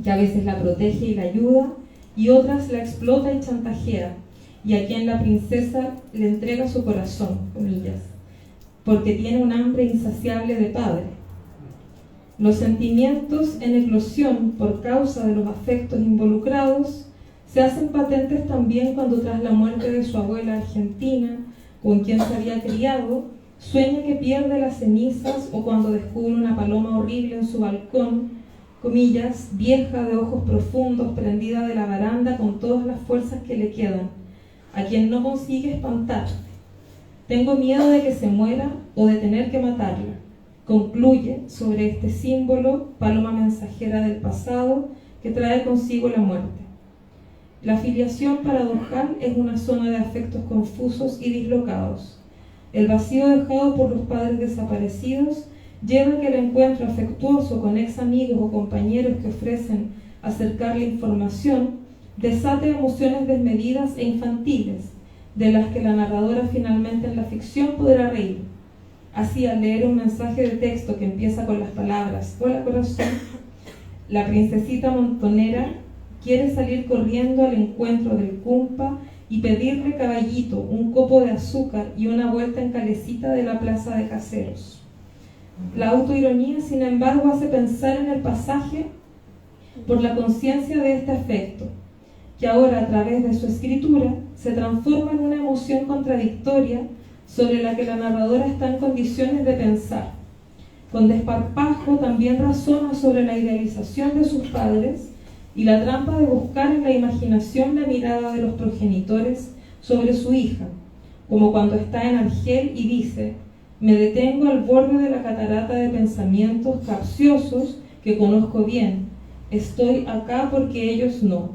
que a veces la protege y la ayuda, y otras la explota y chantajea, y a quien la princesa le entrega su corazón, comillas, porque tiene un hambre insaciable de padre. Los sentimientos en eclosión por causa de los afectos involucrados se hacen patentes también cuando tras la muerte de su abuela argentina, con quien se había criado, sueña que pierde las cenizas, o cuando descubre una paloma horrible en su balcón, comillas, vieja de ojos profundos, prendida de la baranda con todas las fuerzas que le quedan, a quien no consigue espantar. Tengo miedo de que se muera o de tener que matarla. concluye sobre este símbolo, paloma mensajera del pasado, que trae consigo la muerte. La filiación paradojal es una zona de afectos confusos y dislocados. El vacío dejado por los padres desaparecidos lleva a que el encuentro afectuoso con ex amigos o compañeros que ofrecen acercarle información desate emociones desmedidas e infantiles, de las que la narradora finalmente en la ficción podrá reír. Así, al leer un mensaje de texto que empieza con las palabras "Hola corazón", la princesita montonera quiere salir corriendo al encuentro del cumpa y pedirle caballito, un copo de azúcar y una vuelta en calecita de la plaza de caseros. La autoironía, sin embargo, hace pensar en el pasaje por la conciencia de este afecto, que ahora a través de su escritura se transforma en una emoción contradictoria sobre la que la narradora está en condiciones de pensar. Con desparpajo también razona sobre la idealización de sus padres y la trampa de buscar en la imaginación la mirada de los progenitores sobre su hija, como cuando está en Argel y dice: "Me detengo al borde de la catarata de pensamientos capciosos que conozco bien. Estoy acá porque ellos no,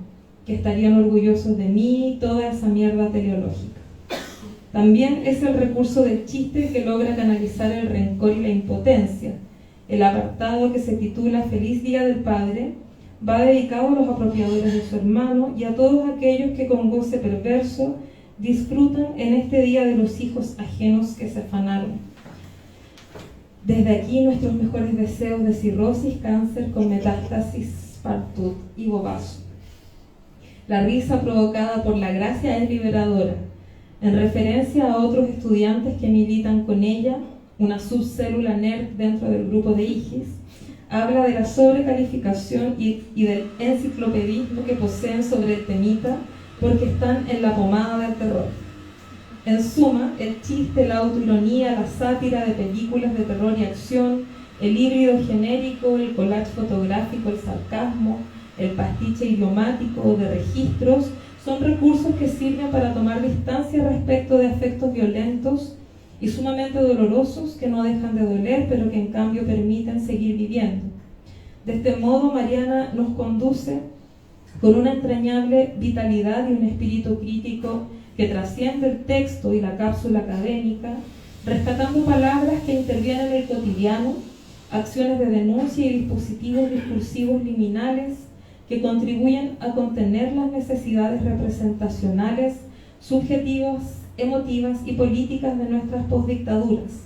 que estarían orgullosos de mí", y toda esa mierda teleológica. También es el recurso del chiste que logra canalizar el rencor y la impotencia. El apartado, que se titula Feliz Día del Padre, va dedicado a los apropiadores de su hermano y a todos aquellos que con goce perverso disfrutan en este día de los hijos ajenos que se afanaron. Desde aquí nuestros mejores deseos de cirrosis, cáncer con metástasis, partud y bobazo. La risa provocada por la gracia es liberadora. En referencia a otros estudiantes que militan con ella, una subcélula nerd dentro del grupo de IGIS, habla de la sobrecalificación y del enciclopedismo que poseen sobre el temita porque están en la pomada del terror. En suma, el chiste, la autoironía, la sátira de películas de terror y acción, el híbrido genérico, el collage fotográfico, el sarcasmo, el pastiche idiomático de registros, son recursos que sirven para tomar distancia respecto de afectos violentos y sumamente dolorosos que no dejan de doler, pero que en cambio permiten seguir viviendo. De este modo, Mariana nos conduce con una entrañable vitalidad y un espíritu crítico que trasciende el texto y la cápsula académica, rescatando palabras que intervienen en el cotidiano, acciones de denuncia y dispositivos discursivos liminales que contribuyen a contener las necesidades representacionales, subjetivas, emotivas y políticas de nuestras postdictaduras.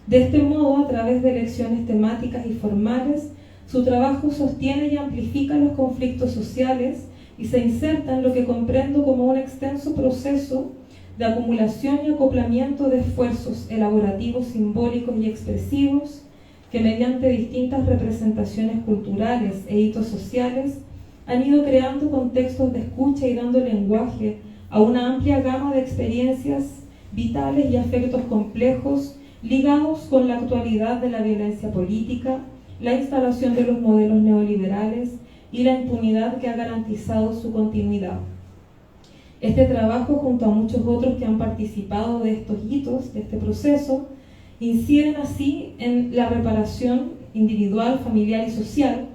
De este modo, a través de lecciones temáticas y formales, su trabajo sostiene y amplifica los conflictos sociales y se inserta en lo que comprendo como un extenso proceso de acumulación y acoplamiento de esfuerzos elaborativos, simbólicos y expresivos que mediante distintas representaciones culturales e hitos sociales han ido creando contextos de escucha y dando lenguaje a una amplia gama de experiencias vitales y afectos complejos ligados con la actualidad de la violencia política, la instalación de los modelos neoliberales y la impunidad que ha garantizado su continuidad. Este trabajo, junto a muchos otros que han participado de estos hitos, de este proceso, inciden así en la reparación individual, familiar y social,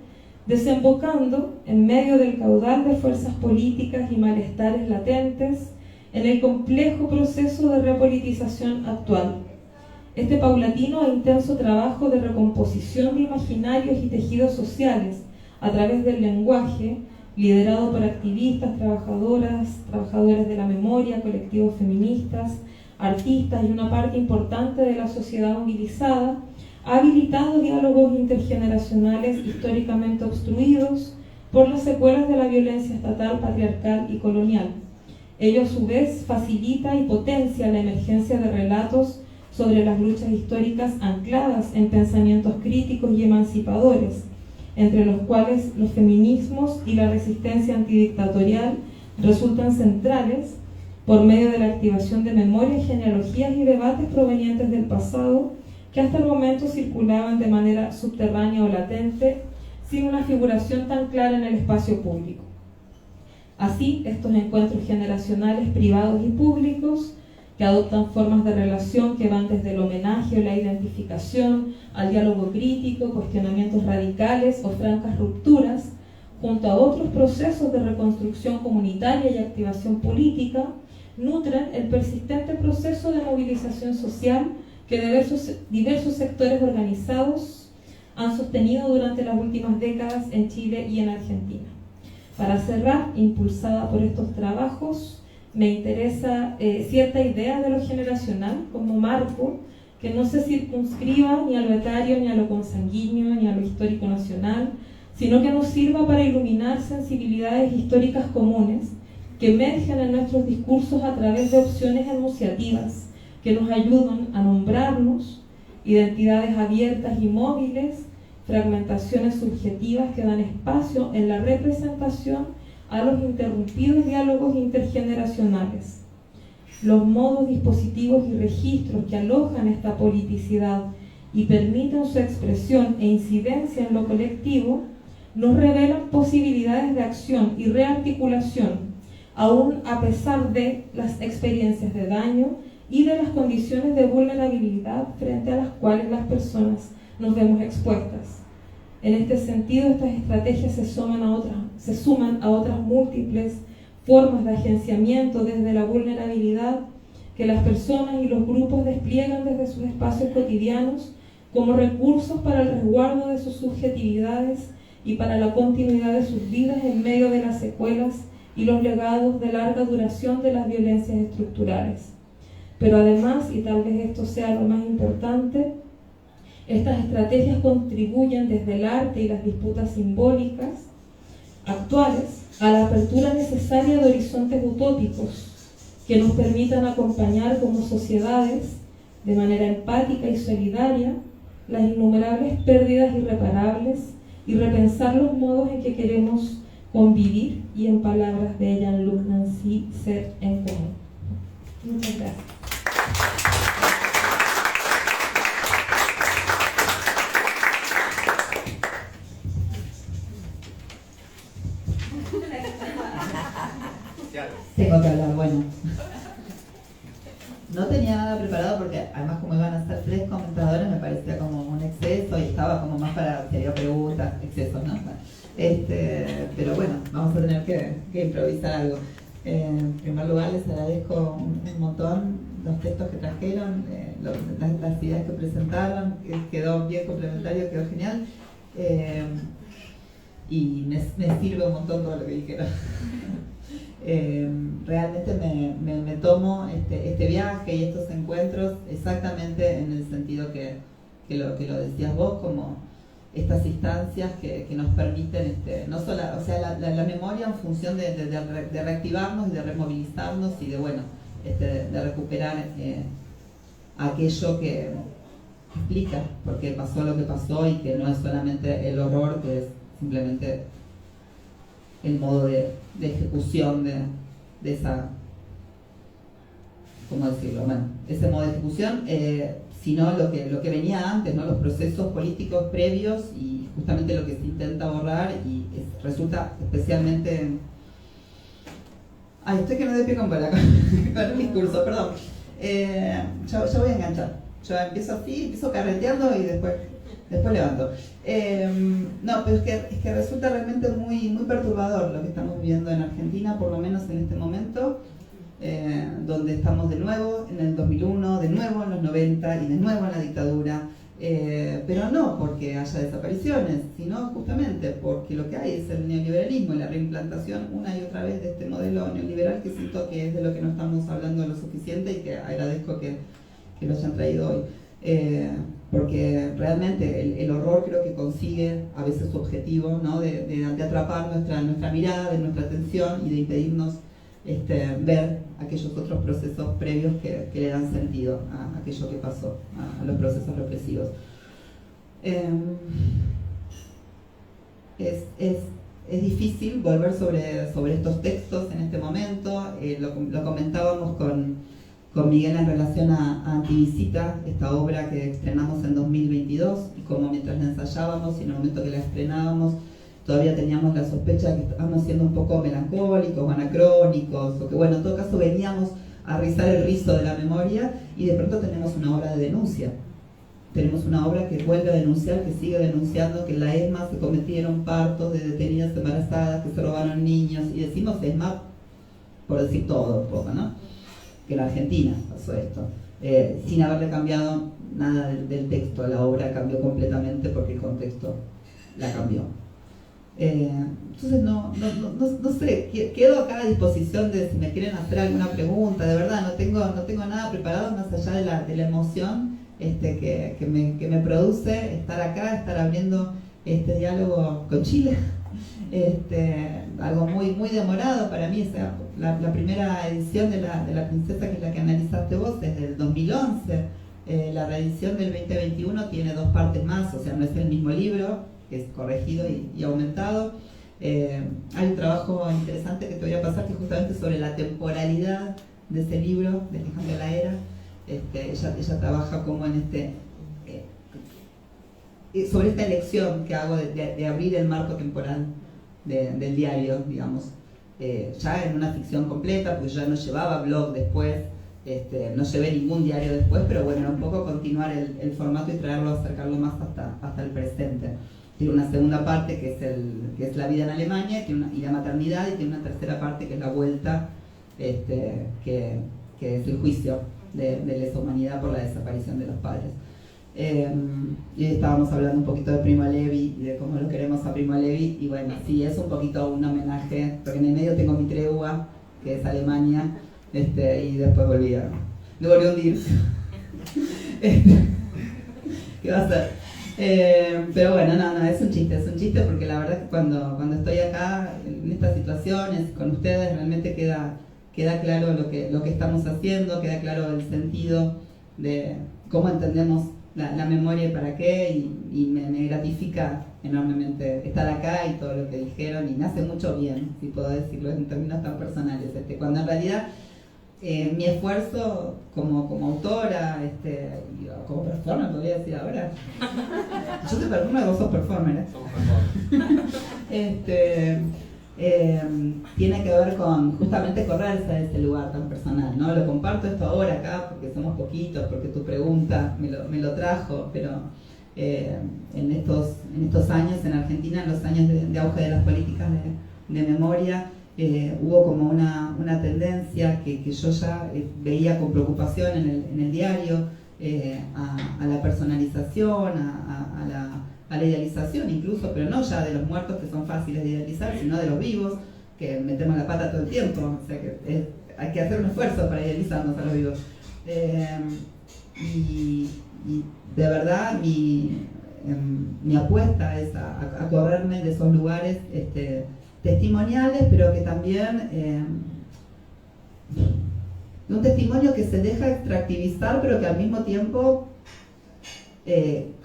desembocando en medio del caudal de fuerzas políticas y malestares latentes en el complejo proceso de repolitización actual. Este paulatino e intenso trabajo de recomposición de imaginarios y tejidos sociales a través del lenguaje, liderado por activistas, trabajadores de la memoria, colectivos feministas, artistas y una parte importante de la sociedad movilizada, ha habilitado diálogos intergeneracionales históricamente obstruidos por las secuelas de la violencia estatal, patriarcal y colonial. Ello, a su vez, facilita y potencia la emergencia de relatos sobre las luchas históricas ancladas en pensamientos críticos y emancipadores, entre los cuales los feminismos y la resistencia antidictatorial resultan centrales por medio de la activación de memorias, genealogías y debates provenientes del pasado que hasta el momento circulaban de manera subterránea o latente, sin una figuración tan clara en el espacio público. Así, estos encuentros generacionales privados y públicos que adoptan formas de relación que van desde el homenaje o la identificación al diálogo crítico, cuestionamientos radicales o francas rupturas, junto a otros procesos de reconstrucción comunitaria y activación política, nutren el persistente proceso de movilización social que diversos sectores organizados han sostenido durante las últimas décadas en Chile y en Argentina. Para cerrar, impulsada por estos trabajos, me interesa cierta idea de lo generacional como marco que no se circunscriba ni a lo etario, ni a lo consanguíneo, ni a lo histórico nacional, sino que nos sirva para iluminar sensibilidades históricas comunes que emergen en nuestros discursos a través de opciones enunciativas que nos ayudan a nombrarnos, identidades abiertas y móviles, fragmentaciones subjetivas que dan espacio en la representación a los interrumpidos diálogos intergeneracionales. Los modos, dispositivos y registros que alojan esta politicidad y permiten su expresión e incidencia en lo colectivo nos revelan posibilidades de acción y rearticulación, aún a pesar de las experiencias de daño y de las condiciones de vulnerabilidad frente a las cuales las personas nos vemos expuestas. En este sentido, estas estrategias se suman a otras múltiples formas de agenciamiento desde la vulnerabilidad que las personas y los grupos despliegan desde sus espacios cotidianos como recursos para el resguardo de sus subjetividades y para la continuidad de sus vidas en medio de las secuelas y los legados de larga duración de las violencias estructurales. Pero además, y tal vez esto sea lo más importante, estas estrategias contribuyen desde el arte y las disputas simbólicas actuales a la apertura necesaria de horizontes utópicos que nos permitan acompañar como sociedades de manera empática y solidaria las innumerables pérdidas irreparables y repensar los modos en que queremos convivir y, en palabras de Jean-Luc Nancy, ser en común. Muchas gracias. Tengo que hablar, bueno. No tenía nada preparado porque además como iban a ser 3 comentadores me parecía como un exceso y estaba como más para que haya preguntas, excesos, ¿no? Pero bueno, vamos a tener que improvisar algo. En primer lugar les agradezco un montón los textos que trajeron, las ideas que presentaron, quedó bien complementario, quedó genial. Y me sirve un montón todo lo que dijeron. Realmente me tomo este viaje y estos encuentros exactamente en el sentido que lo decías vos, como estas instancias que nos permiten, no solo, o sea, la memoria en función de reactivarnos, de removilizarnos y de recuperar aquello que explica por qué pasó lo que pasó y que no es solamente el horror, que es simplemente el modo de ejecución de esa, ¿cómo decirlo? Bueno, ese modo de ejecución, sino lo que venía antes, ¿no? Los procesos políticos previos y justamente lo que se intenta borrar y resulta especialmente... Ay, estoy que me doy pie con bola con el discurso, perdón. Ya voy a enganchar. Yo empiezo así, empiezo carreteando y después levanto. No, pero es que resulta realmente muy, muy perturbador lo que estamos viviendo en Argentina, por lo menos en este momento, donde estamos de nuevo en el 2001, de nuevo en los 90 y de nuevo en la dictadura, pero no porque haya desapariciones, sino justamente porque lo que hay es el neoliberalismo y la reimplantación una y otra vez de este modelo neoliberal que siento que es de lo que no estamos hablando lo suficiente y que agradezco que lo hayan traído hoy. Porque realmente el horror creo que consigue a veces su objetivo, ¿no? de atrapar nuestra mirada, de nuestra atención y de impedirnos ver aquellos otros procesos previos que le dan sentido a aquello que pasó, a los procesos represivos. Es difícil volver sobre estos textos en este momento, lo comentábamos con Miguel en relación a Antivisita, esta obra que estrenamos en 2022, y como mientras la ensayábamos y en el momento que la estrenábamos todavía teníamos la sospecha de que estábamos siendo un poco melancólicos o anacrónicos, o que bueno, en todo caso veníamos a rizar el rizo de la memoria, y de pronto tenemos una obra de denuncia. Tenemos una obra que vuelve a denunciar, que sigue denunciando que en la ESMA se cometieron partos de detenidas embarazadas, que se robaron niños, y decimos ESMA por decir todo un poco, ¿no? Que en Argentina pasó esto, sin haberle cambiado nada del texto. La obra cambió completamente porque el contexto la cambió. Entonces no sé, quedo acá a disposición de si me quieren hacer alguna pregunta. De verdad no tengo nada preparado más allá de la emoción que me produce estar acá, estar abriendo este diálogo con Chile. Algo muy, muy demorado para mí. O sea, la primera edición de la Princesa, que es la que analizaste vos, es del 2011. La reedición del 2021 tiene 2 partes más, o sea, no es el mismo libro, que es corregido y aumentado. Hay un trabajo interesante que te voy a pasar, que es justamente sobre la temporalidad de ese libro, de Alejandra Laera. Ella trabaja como en sobre esta elección que hago de abrir el marco temporal del diario, digamos, ya en una ficción completa, pues ya no llevaba blog después, no llevé ningún diario después, pero bueno, era un poco continuar el formato y acercarlo más hasta el presente. Tiene una segunda parte que es la vida en Alemania y la maternidad, y tiene una tercera parte que es la vuelta, que es el juicio de lesa humanidad por la desaparición de los padres. Y estábamos hablando un poquito de Primo Levi y de cómo lo queremos a Primo Levi, y bueno, sí, es un poquito un homenaje, porque en el medio tengo mi tregua, que es Alemania, y después me volví a hundir. ¿Qué va a ser? Pero bueno, no, es un chiste porque la verdad es que cuando estoy acá, en estas situaciones, con ustedes, realmente queda claro lo que estamos haciendo, queda claro el sentido de cómo entendemos la memoria y para qué, y me gratifica enormemente estar acá y todo lo que dijeron, y me hace mucho bien, si puedo decirlo en términos tan personales, cuando en realidad mi esfuerzo como autora, como performer, podría decir ahora. Yo soy performer, vos sos performer, tiene que ver con justamente correrse de ese lugar tan personal, ¿no? Lo comparto esto ahora acá porque somos poquitos, porque tu pregunta me lo trajo, pero en estos años en Argentina, en los años de auge de las políticas de memoria, hubo como una tendencia que yo ya veía con preocupación en el diario, a la personalización, a la idealización incluso, pero no ya de los muertos, que son fáciles de idealizar, sino de los vivos, que metemos la pata todo el tiempo. O sea que hay que hacer un esfuerzo para idealizarnos a los vivos. Y de verdad mi apuesta es a correrme de esos lugares testimoniales, pero que también un testimonio que se deja extractivizar, pero que al mismo tiempo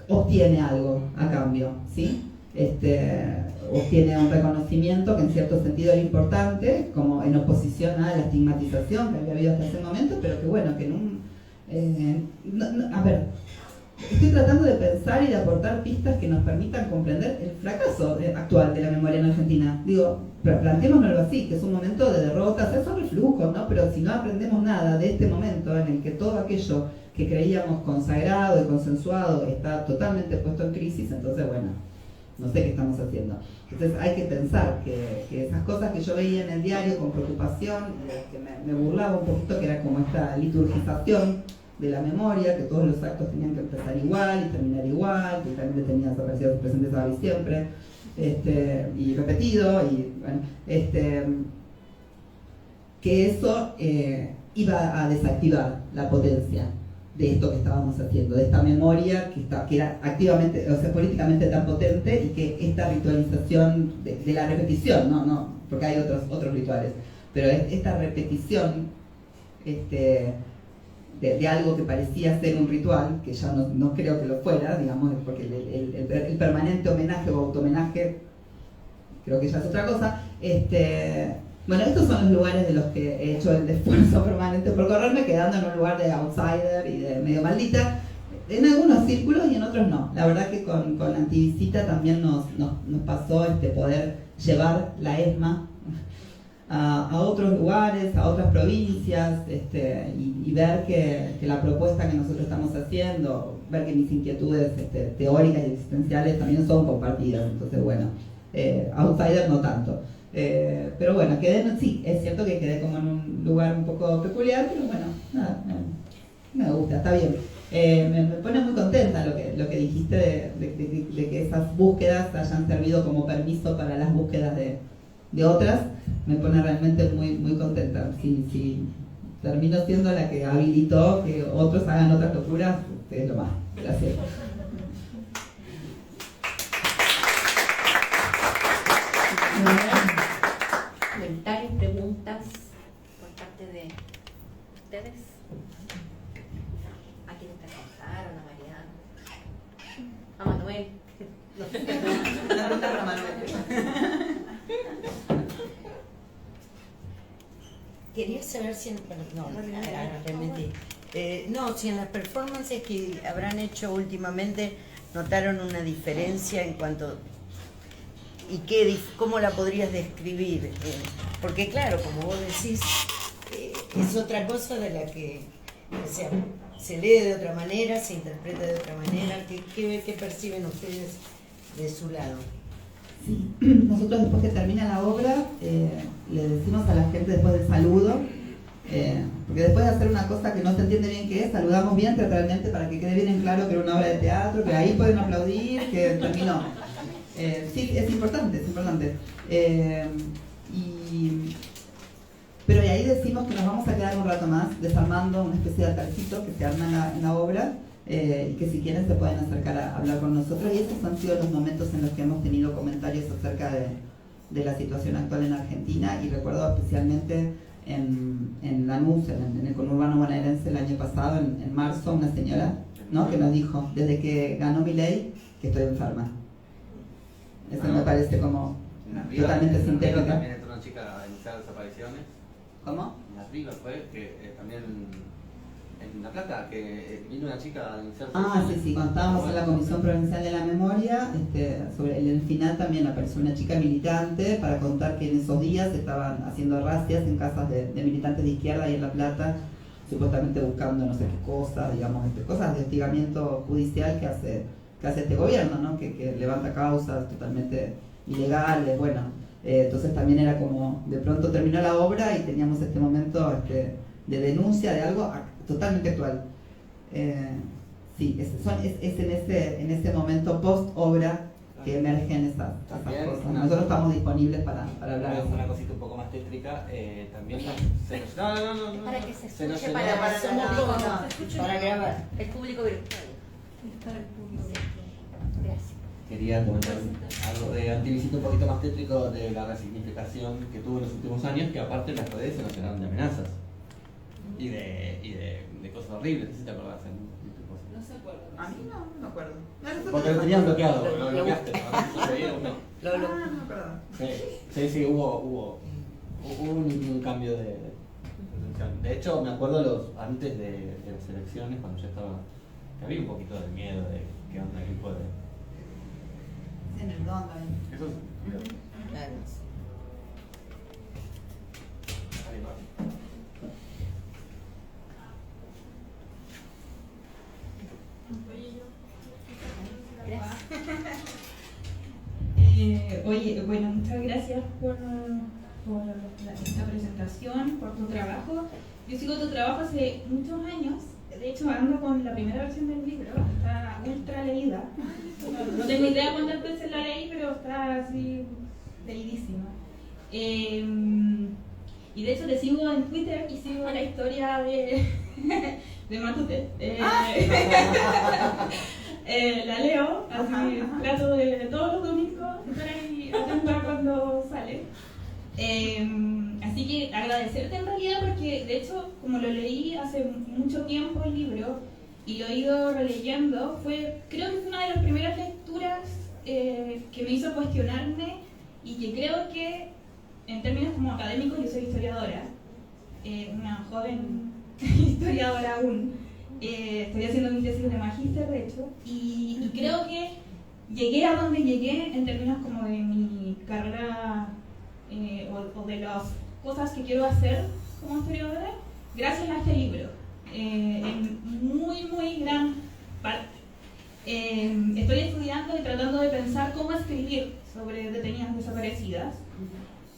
obtiene algo a cambio, ¿sí? Obtiene un reconocimiento que en cierto sentido era importante, como en oposición a la estigmatización que había habido hasta ese momento, pero que bueno, que a ver, estoy tratando de pensar y de aportar pistas que nos permitan comprender el fracaso actual de la memoria en Argentina. Digo, planteémonoslo así, que es un momento de derrota, o sea, son reflujos, ¿no? Pero si no aprendemos nada de este momento en el que todo aquello que creíamos consagrado y consensuado está totalmente puesto en crisis, entonces bueno, no sé qué estamos haciendo. Entonces hay que pensar que esas cosas que yo veía en el diario con preocupación, que me burlaba un poquito, que era como esta liturgización de la memoria, que todos los actos tenían que empezar igual y terminar igual, que también tenía desaparecidos presentes ahora y siempre, y repetido, y bueno, que eso iba a desactivar la potencia de esto que estábamos haciendo, de esta memoria que era activamente, o sea, políticamente tan potente, y que esta ritualización de la repetición, no, porque hay otros rituales, pero esta repetición de algo que parecía ser un ritual, que ya no creo que lo fuera, digamos, porque el permanente homenaje o autohomenaje creo que ya es otra cosa. Bueno, estos son los lugares de los que he hecho el esfuerzo permanente por correrme, quedando en un lugar de outsider y de medio maldita, en algunos círculos y en otros no. La verdad que con Antivisita también nos pasó poder llevar la ESMA a otros lugares, a otras provincias, y ver que la propuesta que nosotros estamos haciendo, ver que mis inquietudes teóricas y existenciales también son compartidas. Entonces, bueno, outsider no tanto. Pero bueno, sí, es cierto que quedé como en un lugar un poco peculiar, pero bueno, nada, me gusta, está bien. Me pone muy contenta lo que dijiste de que esas búsquedas hayan servido como permiso para las búsquedas de otras. Me pone realmente muy, muy contenta. Si termino siendo la que habilitó que otros hagan otras locuras, es lo más. Gracias. Comentarios, preguntas por parte de ustedes. ¿A quién te contaron? ¿A Mariana? ¿A Manuel? No sé. Una pregunta para Manuel. Quería saber si si en las performances que habrán hecho últimamente notaron una diferencia en cuanto y cómo la podrías describir, porque claro, como vos decís, es otra cosa de la que se lee de otra manera, se interpreta de otra manera. ¿Qué perciben ustedes de su lado? Sí. Nosotros después que termina la obra le decimos a la gente después del saludo, porque después de hacer una cosa que no se entiende bien qué es, saludamos bien teatralmente para que quede bien en claro que era una obra de teatro, que ahí pueden aplaudir, que terminó. Sí, es importante, pero ahí decimos que nos vamos a quedar un rato más desarmando una especie de altarcito que se arma en la obra, y que si quieren se pueden acercar a hablar con nosotros, y esos han sido los momentos en los que hemos tenido comentarios acerca de la situación actual en Argentina, y recuerdo especialmente en Lanús, en el conurbano bonaerense el año pasado, en marzo, una señora, ¿no?, que nos dijo, desde que ganó Milei, que estoy enferma. Eso me parece como totalmente sintética. También entró una chica a denunciar desapariciones. ¿Cómo? En Las Rivas fue, que también en La Plata, que vino una chica a denunciar. Sí, cuando estábamos en la Comisión Provincial de la Memoria, sobre el final también apareció una chica militante para contar que en esos días estaban haciendo racias en casas de militantes de izquierda y en La Plata, supuestamente buscando no sé qué cosas, digamos, cosas de hostigamiento judicial que hace este gobierno, ¿no? Que levanta causas totalmente ilegales, bueno. Entonces también era como, de pronto terminó la obra y teníamos este momento de denuncia de algo totalmente actual. Sí, es en ese momento post-obra que emergen esas cosas. Nosotros estamos disponibles para hablar de eso. Una cosita un poco más tétrica, también no. Para que se Se nos escuche, llenó. Para grabar. el público virtual. Gracias. Quería comentar algo de antivisito un poquito más tétrico de la resignificación que tuvo en los últimos años, que aparte las redes se nos llenaron de amenazas y de cosas horribles. ¿Sí te acordás? No se acuerda. A mí no me acuerdo. Porque lo tenían bloqueado, lo Lo- bloqueaste. ¿No? Lo- no me acuerdo. Sí, hubo un cambio de atención. De hecho, me acuerdo antes de las elecciones, cuando ya estaba, que había un poquito de miedo de qué onda, quién puede. En el dónde. Eso es. Claro. Oye, bueno, muchas gracias por esta presentación, por tu trabajo. Yo sigo tu trabajo hace muchos años. De hecho, ando con la primera versión del libro, está ultra leída. No tengo idea cuántas veces la leí, pero está así leidísima. Y de hecho te sigo en Twitter y sigo la historia de Matute. La leo, así trato de todos los domingos estar ahí atenta cuando sale. Así que agradecerte en realidad porque de hecho como lo leí hace mucho tiempo el libro y lo he ido releyendo, creo que fue una de las primeras lecturas que me hizo cuestionarme y que creo que en términos como académicos, yo soy historiadora, una joven historiadora aún, estoy haciendo mi tesis de magíster de hecho y creo que llegué a donde llegué en términos como de mi carrera o de los cosas que quiero hacer como historiadora gracias a este libro, en muy gran parte. Estoy estudiando y tratando de pensar cómo escribir sobre detenidas desaparecidas,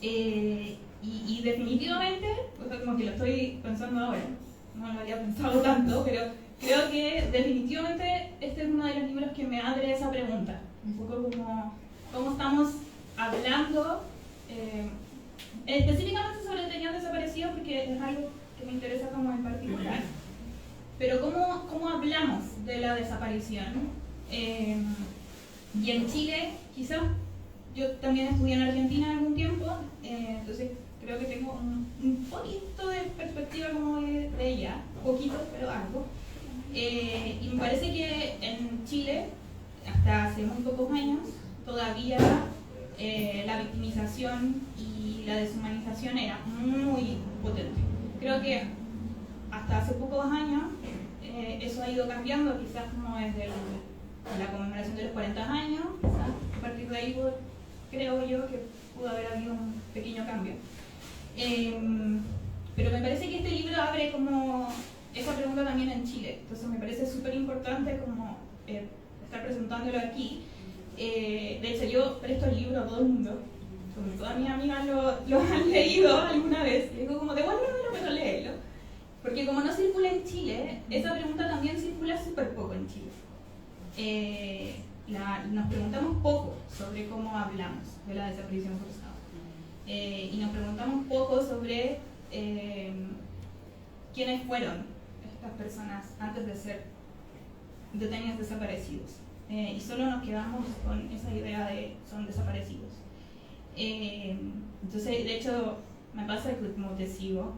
y definitivamente, o sea, como que lo estoy pensando ahora, no lo había pensado tanto, pero creo que definitivamente este es uno de los libros que me abre esa pregunta, un poco como cómo estamos hablando específicamente sobre detenidas desaparecidas, porque es algo que me interesa como en particular, pero cómo hablamos de la desaparición. Y en Chile, quizás, yo también estudié en Argentina algún tiempo, entonces creo que tengo un poquito de perspectiva como de ella, poquito, pero algo. Y me parece que en Chile, hasta hace muy pocos años, todavía la victimización y la deshumanización era muy potente. Creo que hasta hace pocos años eso ha ido cambiando, quizás como desde la conmemoración de los 40 años, quizás a partir de ahí creo yo que pudo haber habido un pequeño cambio. Pero me parece que este libro abre como esa pregunta también en Chile, entonces me parece súper importante como estar presentándolo aquí. De hecho, yo presto el libro a todo el mundo, como todas mis amigas lo han leído alguna vez, y digo como devuélvemelo pero léelo, porque como no circula en Chile, esa pregunta también circula súper poco en Chile. Nos preguntamos poco sobre cómo hablamos de la desaparición forzada, y nos preguntamos poco sobre quiénes fueron estas personas antes de ser detenidos desaparecidos, y solo nos quedamos con esa idea de son desaparecidos. Entonces, de hecho, me pasa que como te sigo,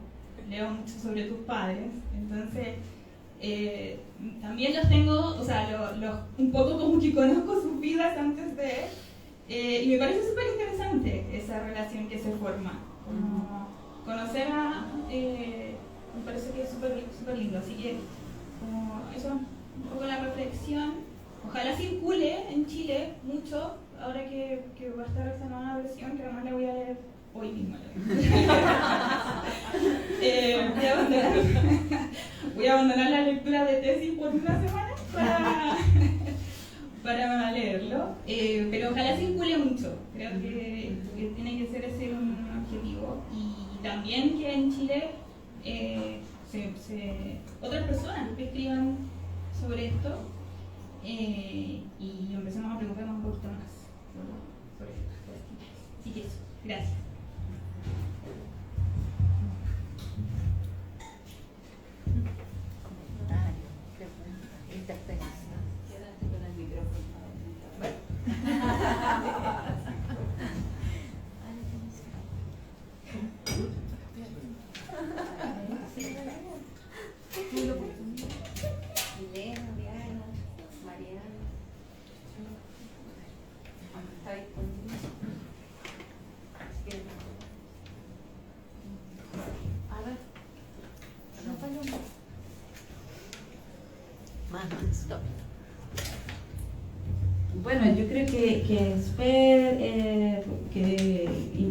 leo mucho sobre tus padres, entonces también los tengo, o sea, un poco como que conozco sus vidas antes de, y me parece súper interesante esa relación que se forma, como conocer me parece que es súper lindo, así que como eso, un poco la reflexión, ojalá circule en Chile mucho, ahora que va a estar esta nueva versión, que además la voy a leer hoy mismo. Voy a abandonar la lectura de tesis por una semana para leerlo, pero ojalá circule mucho, creo que tiene que ser ese un objetivo, y también que en Chile otras personas que escriban sobre esto, y empecemos a preocuparnos un poquito más sobre esto. Así que eso, gracias. Bueno, yo creo que es súper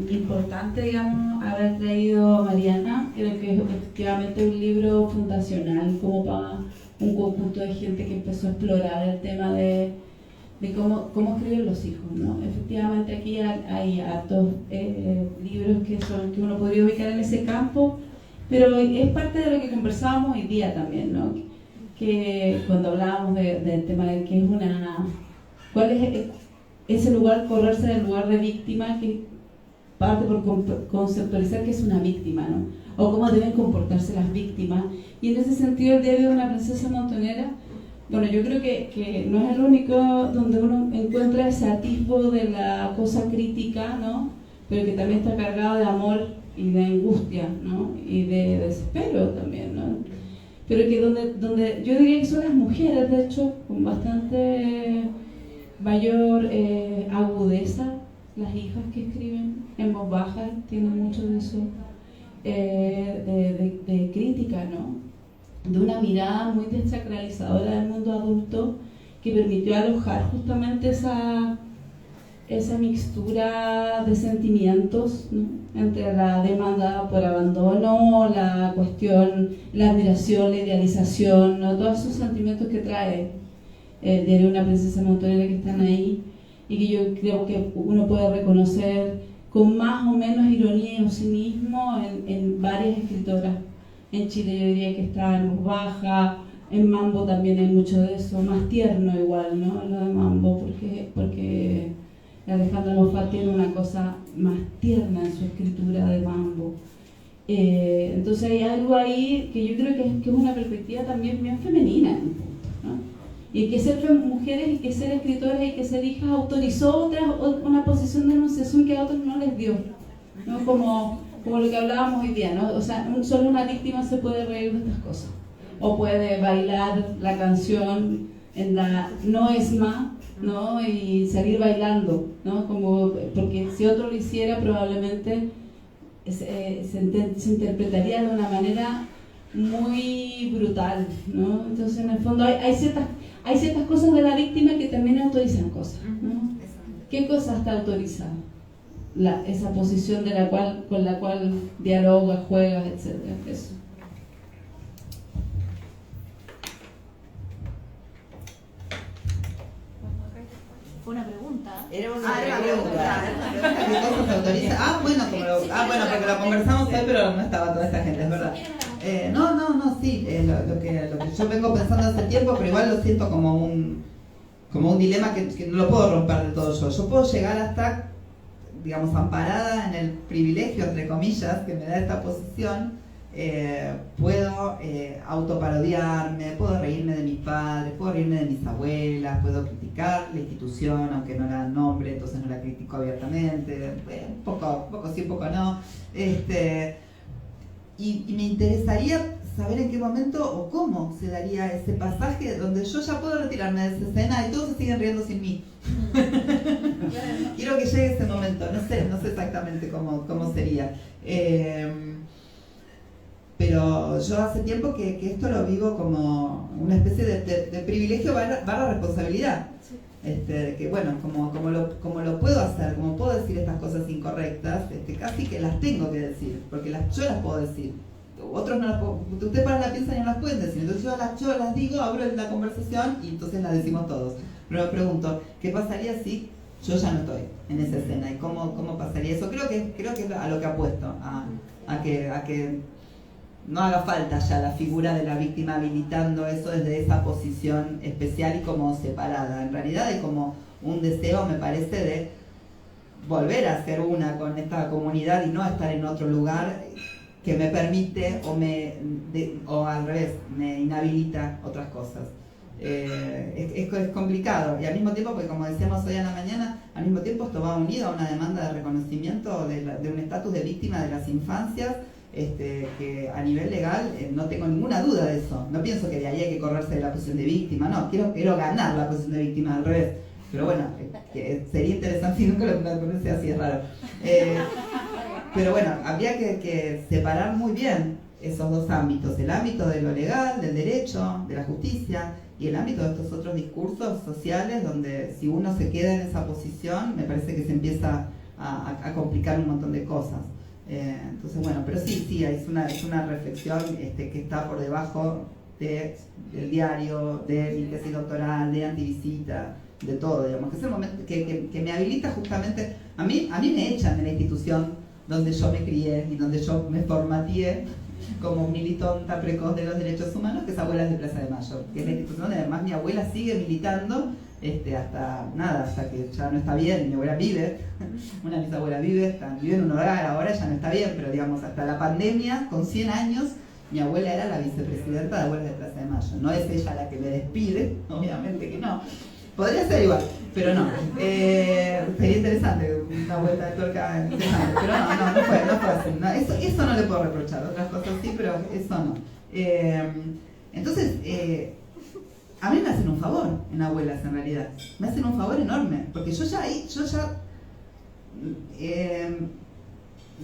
importante, digamos, haber traído a Mariana. Creo que es efectivamente un libro fundacional como para un conjunto de gente que empezó a explorar el tema de cómo escriben los hijos, ¿no? Efectivamente aquí hay hartos libros que uno podría ubicar en ese campo, pero es parte de lo que conversábamos hoy día también, ¿no? Que cuando hablábamos del tema de que es cuál es ese lugar, correrse del lugar de víctima, que parte por conceptualizar que es una víctima, ¿no? O cómo deben comportarse las víctimas. Y en ese sentido el diario de una princesa montonera, bueno, yo creo que no es el único donde uno encuentra ese atisbo de la cosa crítica, ¿no? Pero que también está cargado de amor y de angustia, ¿no? Y de desespero también, ¿no? Pero que donde yo diría que son las mujeres, de hecho, con bastante mayor agudeza, las hijas que escriben en voz baja tienen mucho de eso, de crítica, ¿no? De una mirada muy desacralizadora del mundo adulto que permitió alojar justamente esa mixtura de sentimientos, ¿no? Entre la demanda por abandono, la cuestión, la admiración, la idealización, ¿no? Todos esos sentimientos que trae el diario Una princesa montonera que están ahí y que yo creo que uno puede reconocer con más o menos ironía y cinismo en varias escritoras. En Chile yo diría que está en voz baja, en Mambo también hay mucho de eso, más tierno igual, ¿no? Lo de Mambo, porque Alejandra Moffat tiene una cosa más tierna en su escritura de Mambo. Entonces hay algo ahí que yo creo que es una perspectiva también bien femenina en un punto, ¿no? Y que ser mujeres y que ser escritoras y que ser hijas autorizó una posición de enunciación que a otros no les dio, ¿no? Como lo que hablábamos hoy día, ¿no? O sea, solo una víctima se puede reír de estas cosas o puede bailar la canción en la no esma, ¿no? Y salir bailando, ¿no? Como, porque si otro lo hiciera probablemente se interpretaría de una manera muy brutal, ¿no? Entonces en el fondo hay ciertas cosas de la víctima que también autorizan cosas, ¿no? ¿Qué cosa está autorizada? Esa posición con la cual dialogas, juegas, etc. Eso. Fue una pregunta. Era una pregunta. ¿Qué cosas se autoriza? Bueno, porque lo conversamos hoy, pero no estaba toda esta gente, es verdad. Sí, lo que yo vengo pensando hace tiempo, pero igual lo siento como un dilema que no lo puedo romper del todo yo. Yo puedo llegar hasta, digamos, amparada en el privilegio, entre comillas, que me da esta posición. Puedo autoparodiarme, puedo reírme de mis padres, puedo reírme de mis abuelas, puedo criticar la institución, aunque no la dan nombre, entonces no la critico abiertamente, un poco sí, un poco no. Y me interesaría saber en qué momento o cómo se daría ese pasaje donde yo ya puedo retirarme de esa escena y todos se siguen riendo sin mí. Quiero que llegue ese momento, no sé exactamente cómo sería. Pero yo hace tiempo que esto lo vivo como una especie de privilegio barra responsabilidad. Que bueno, como lo puedo hacer, como puedo decir estas cosas incorrectas, casi que las tengo que decir, porque yo las puedo decir. Otros no las puedo, ustedes para la piensan y no las pueden decir, entonces yo las digo, abro la conversación y entonces las decimos todos. Pero me pregunto, ¿qué pasaría si yo ya no estoy en esa escena? ¿Y cómo pasaría eso? Creo que es a lo que apuesto, a que no haga falta ya la figura de la víctima habilitando eso desde esa posición especial y como separada. En realidad hay como un deseo, me parece, de volver a ser una con esta comunidad y no estar en otro lugar que me permite o al revés, me inhabilita otras cosas. Es complicado y al mismo tiempo, porque como decíamos hoy en la mañana, al mismo tiempo esto va unido a una demanda de reconocimiento de un estatus de víctima de las infancias, que a nivel legal no tengo ninguna duda de eso. No pienso que de ahí hay que correrse de la posición de víctima, no, quiero ganar la posición de víctima, al revés. Pero bueno, sería interesante y nunca lo pronuncié así, es raro. Pero bueno, habría que separar muy bien esos dos ámbitos, el ámbito de lo legal, del derecho, de la justicia, y el ámbito de estos otros discursos sociales donde si uno se queda en esa posición, me parece que se empieza a complicar un montón de cosas. Entonces bueno, pero sí, es una reflexión que está por debajo del diario, de mi tesis doctoral, de Antivisita, de todo, digamos, que es el momento que me habilita justamente, a mí me echan de la institución donde yo me crié y donde yo me formateé como militante precoz de los derechos humanos, que es Abuelas de Plaza de Mayo, que es la institución donde además mi abuela sigue militando hasta que ya no está bien. Mi abuela vive, una de mis abuelas vive en un hogar, ahora ya no está bien, pero digamos, hasta la pandemia, con 100 años, mi abuela era la vicepresidenta de Abuelas de Plaza de Mayo. No es ella la que me despide, obviamente que no. Podría ser igual, pero no. Sería interesante una vuelta de tuerca interesante, pero no fue así. No, eso no le puedo reprochar, otras cosas sí, pero eso no. Entonces, a mí me hacen un favor en Abuelas, en realidad. Me hacen un favor enorme, porque yo ya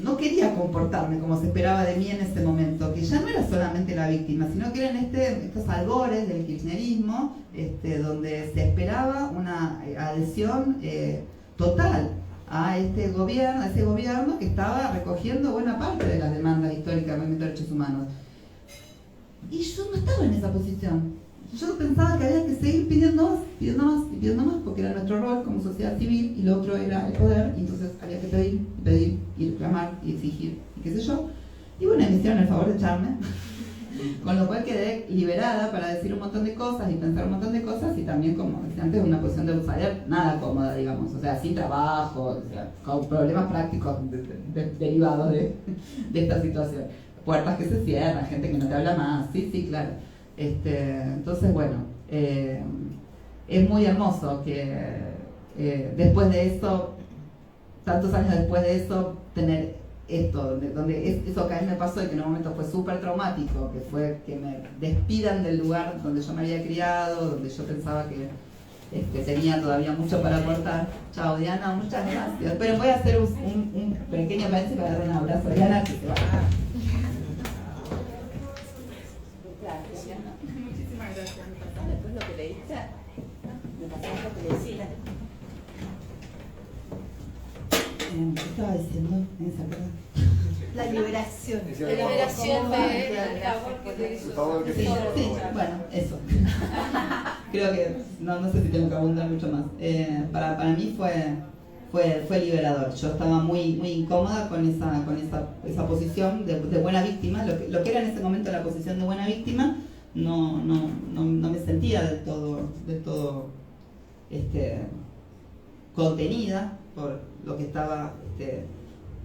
no quería comportarme como se esperaba de mí en ese momento, que ya no era solamente la víctima, sino que eran estos albores del kirchnerismo, donde se esperaba una adhesión total a ese gobierno que estaba recogiendo buena parte de las demandas históricas de derechos humanos. Y yo no estaba en esa posición. Yo pensaba que había que seguir pidiendo más, porque era nuestro rol como sociedad civil, y lo otro era el poder, y entonces había que pedir, y reclamar, y exigir, y qué sé yo. Y bueno, me hicieron el favor de echarme, con lo cual quedé liberada para decir un montón de cosas y pensar un montón de cosas, y también, como decía antes, una posición de outsider nada cómoda, digamos, o sea, sin trabajo, o sea, con problemas prácticos derivados de esta situación. Puertas que se cierran, gente que no te habla más, sí, claro. Entonces, bueno, es muy hermoso que después de eso, tantos años después de eso, tener esto, donde eso que a mí me pasó y que en un momento fue súper traumático, que fue que me despidan del lugar donde yo me había criado, donde yo pensaba que tenía todavía mucho para aportar. Chao, Diana, muchas gracias. Pero voy a hacer un pequeño paréntesis para dar un abrazo a Diana, que se va. Muchísimas gracias. Después lo que leíste, me pasó lo que decía. ¿Qué estaba diciendo? La liberación. La liberación del favor que te hizo. Sí, bueno, eso. Creo que no sé si tengo que abundar mucho más. Para mí fue liberador. Yo estaba muy incómoda con esa posición de buena víctima. Lo que era en ese momento la posición de buena víctima, no me sentía del todo contenida por lo que estaba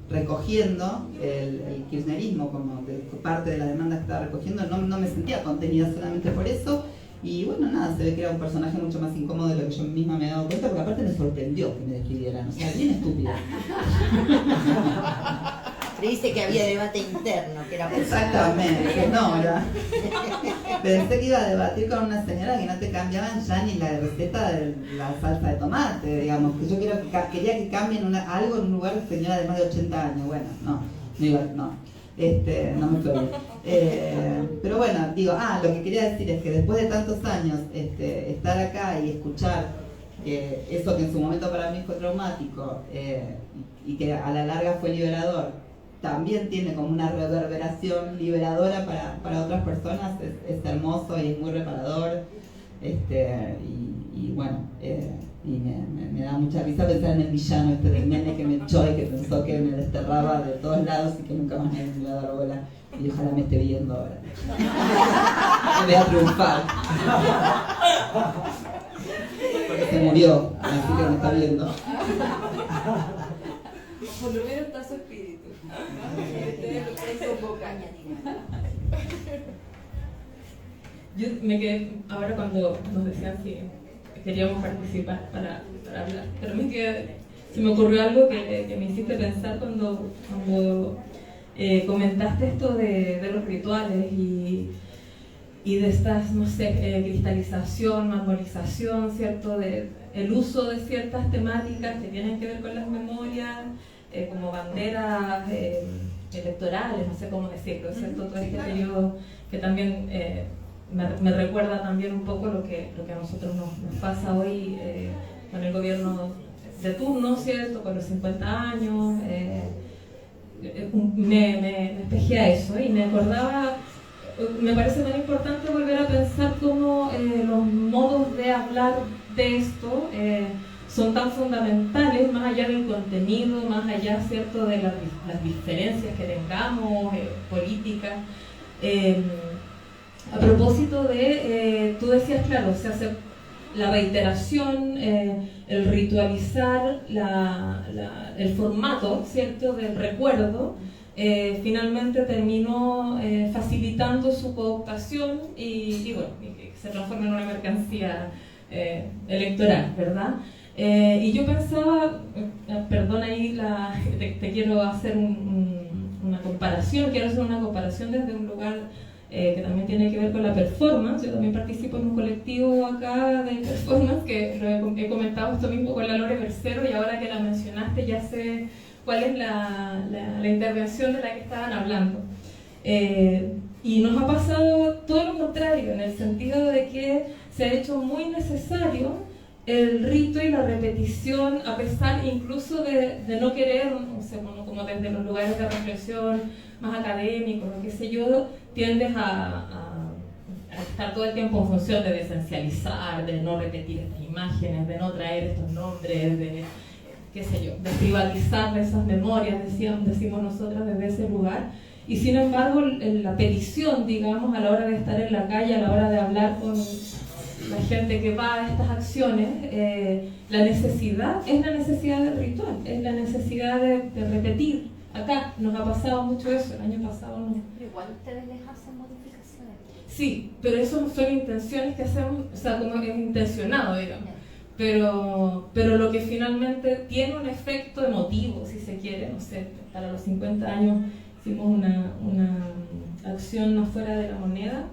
recogiendo el kirchnerismo como parte de la demanda que estaba recogiendo. No me sentía contenida solamente por eso. Y bueno, nada, se ve que era un personaje mucho más incómodo de lo que yo misma me he dado cuenta, porque aparte me sorprendió que me despidieran, o sea, bien estúpida. Creíste que había debate interno, que era Exactamente, no, pensé que iba a debatir con una señora que no te cambiaban ya ni la receta de la salsa de tomate, digamos, que yo quería que cambien algo en un lugar de señora de más de 80 años, bueno, no me fue bien. Pero bueno, digo, lo que quería decir es que después de tantos años estar acá y escuchar eso que en su momento para mí fue traumático y que a la larga fue liberador, también tiene como una reverberación liberadora para otras personas, es hermoso y es muy reparador. Y bueno, y me da mucha risa pensar en el villano del nene que me echó y que pensó que me desterraba de todos lados y que nunca más me iba a dar bola, y ojalá me esté viendo ahora. Me voy a triunfar porque se murió, así que me está viendo. Por lo menos está su espíritu. Yo me quedé, ahora cuando nos decían si queríamos participar para hablar, pero se me ocurrió algo que me hiciste pensar cuando comentaste esto de los rituales y de estas, no sé, cristalización, marmorización, ¿cierto? El uso de ciertas temáticas que tienen que ver con las memorias, como banderas electorales, no sé cómo decirlo, ¿cierto? Todo este periodo que también me recuerda también un poco lo que a nosotros nos pasa hoy con el gobierno de turno, ¿cierto? Con los 50 años. Me espejé a eso y me acordaba, me parece tan importante volver a pensar cómo los modos de hablar de esto son tan fundamentales, más allá del contenido, más allá, ¿cierto?, de las diferencias que tengamos, políticas. A propósito de, tú decías, claro, se hace la reiteración, el ritualizar el formato, ¿cierto?, del recuerdo, finalmente terminó facilitando su cooptación y bueno, y se transforma en una mercancía electoral, ¿verdad? Y yo pensaba, perdón ahí, te quiero hacer una comparación, desde un lugar que también tiene que ver con la performance. Yo también participo en un colectivo acá de performance, que lo he comentado esto mismo con la Lore Bercero, y ahora que la mencionaste ya sé cuál es la intervención de la que estaban hablando. Y nos ha pasado todo lo contrario, en el sentido de que se ha hecho muy necesario el rito y la repetición, a pesar incluso de no querer, no sé, como desde los lugares de reflexión más académicos, lo que sé yo, tiendes a estar todo el tiempo en función de esencializar, de no repetir estas imágenes, de no traer estos nombres, de qué sé yo, de privatizar esas memorias, decimos nosotras desde ese lugar. Y sin embargo, la petición, digamos, a la hora de estar en la calle, a la hora de hablar con la gente que va a estas acciones, la necesidad es la necesidad del ritual, es la necesidad de repetir. Acá nos ha pasado mucho eso, el año pasado no. Pero igual ustedes les hacen modificaciones. Sí, pero eso no son intenciones que hacemos, o sea, como es intencionado, digamos. Pero lo que finalmente tiene un efecto emotivo, si se quiere, no sé, para los 50 años hicimos una acción afuera de la moneda,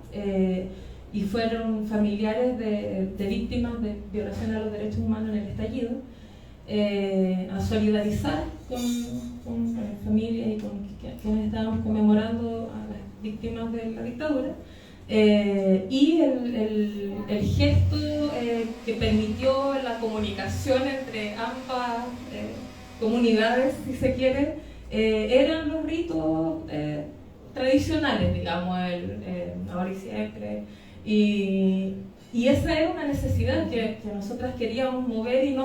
y fueron familiares de víctimas de violación a los derechos humanos en el estallido, a solidarizar con la familia y con quienes estábamos conmemorando a las víctimas de la dictadura. Y el gesto que permitió la comunicación entre ambas comunidades, si se quiere, eran los ritos tradicionales, digamos, ahora y siempre. Y esa era una necesidad que nosotras queríamos mover y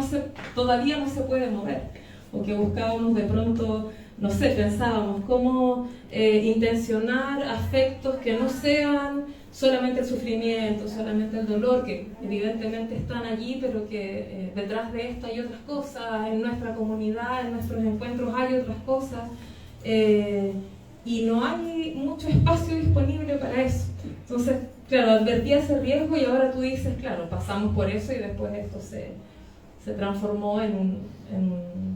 todavía no se puede mover, o que buscábamos de pronto, no sé, pensábamos cómo intencionar afectos que no sean solamente el sufrimiento, solamente el dolor, que evidentemente están allí, pero que detrás de esto hay otras cosas, en nuestra comunidad, en nuestros encuentros hay otras cosas, y no hay mucho espacio disponible para eso. Entonces, claro, advertía ese riesgo y ahora tú dices, claro, pasamos por eso y después esto se transformó en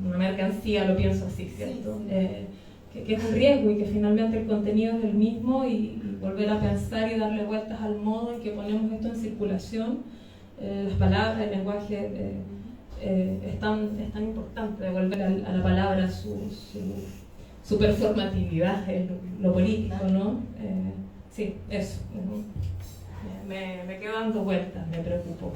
una mercancía, lo pienso así, ¿cierto? Que es un riesgo y que finalmente el contenido es el mismo, y volver a pensar y darle vueltas al modo en que ponemos esto en circulación, las palabras, el lenguaje, es tan importante, devolver a la palabra su performatividad en lo político, ¿no? Sí, eso. Me quedo dando vueltas, me preocupo.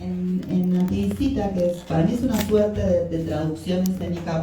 En Anticita, que para mí es una suerte de traducción escénica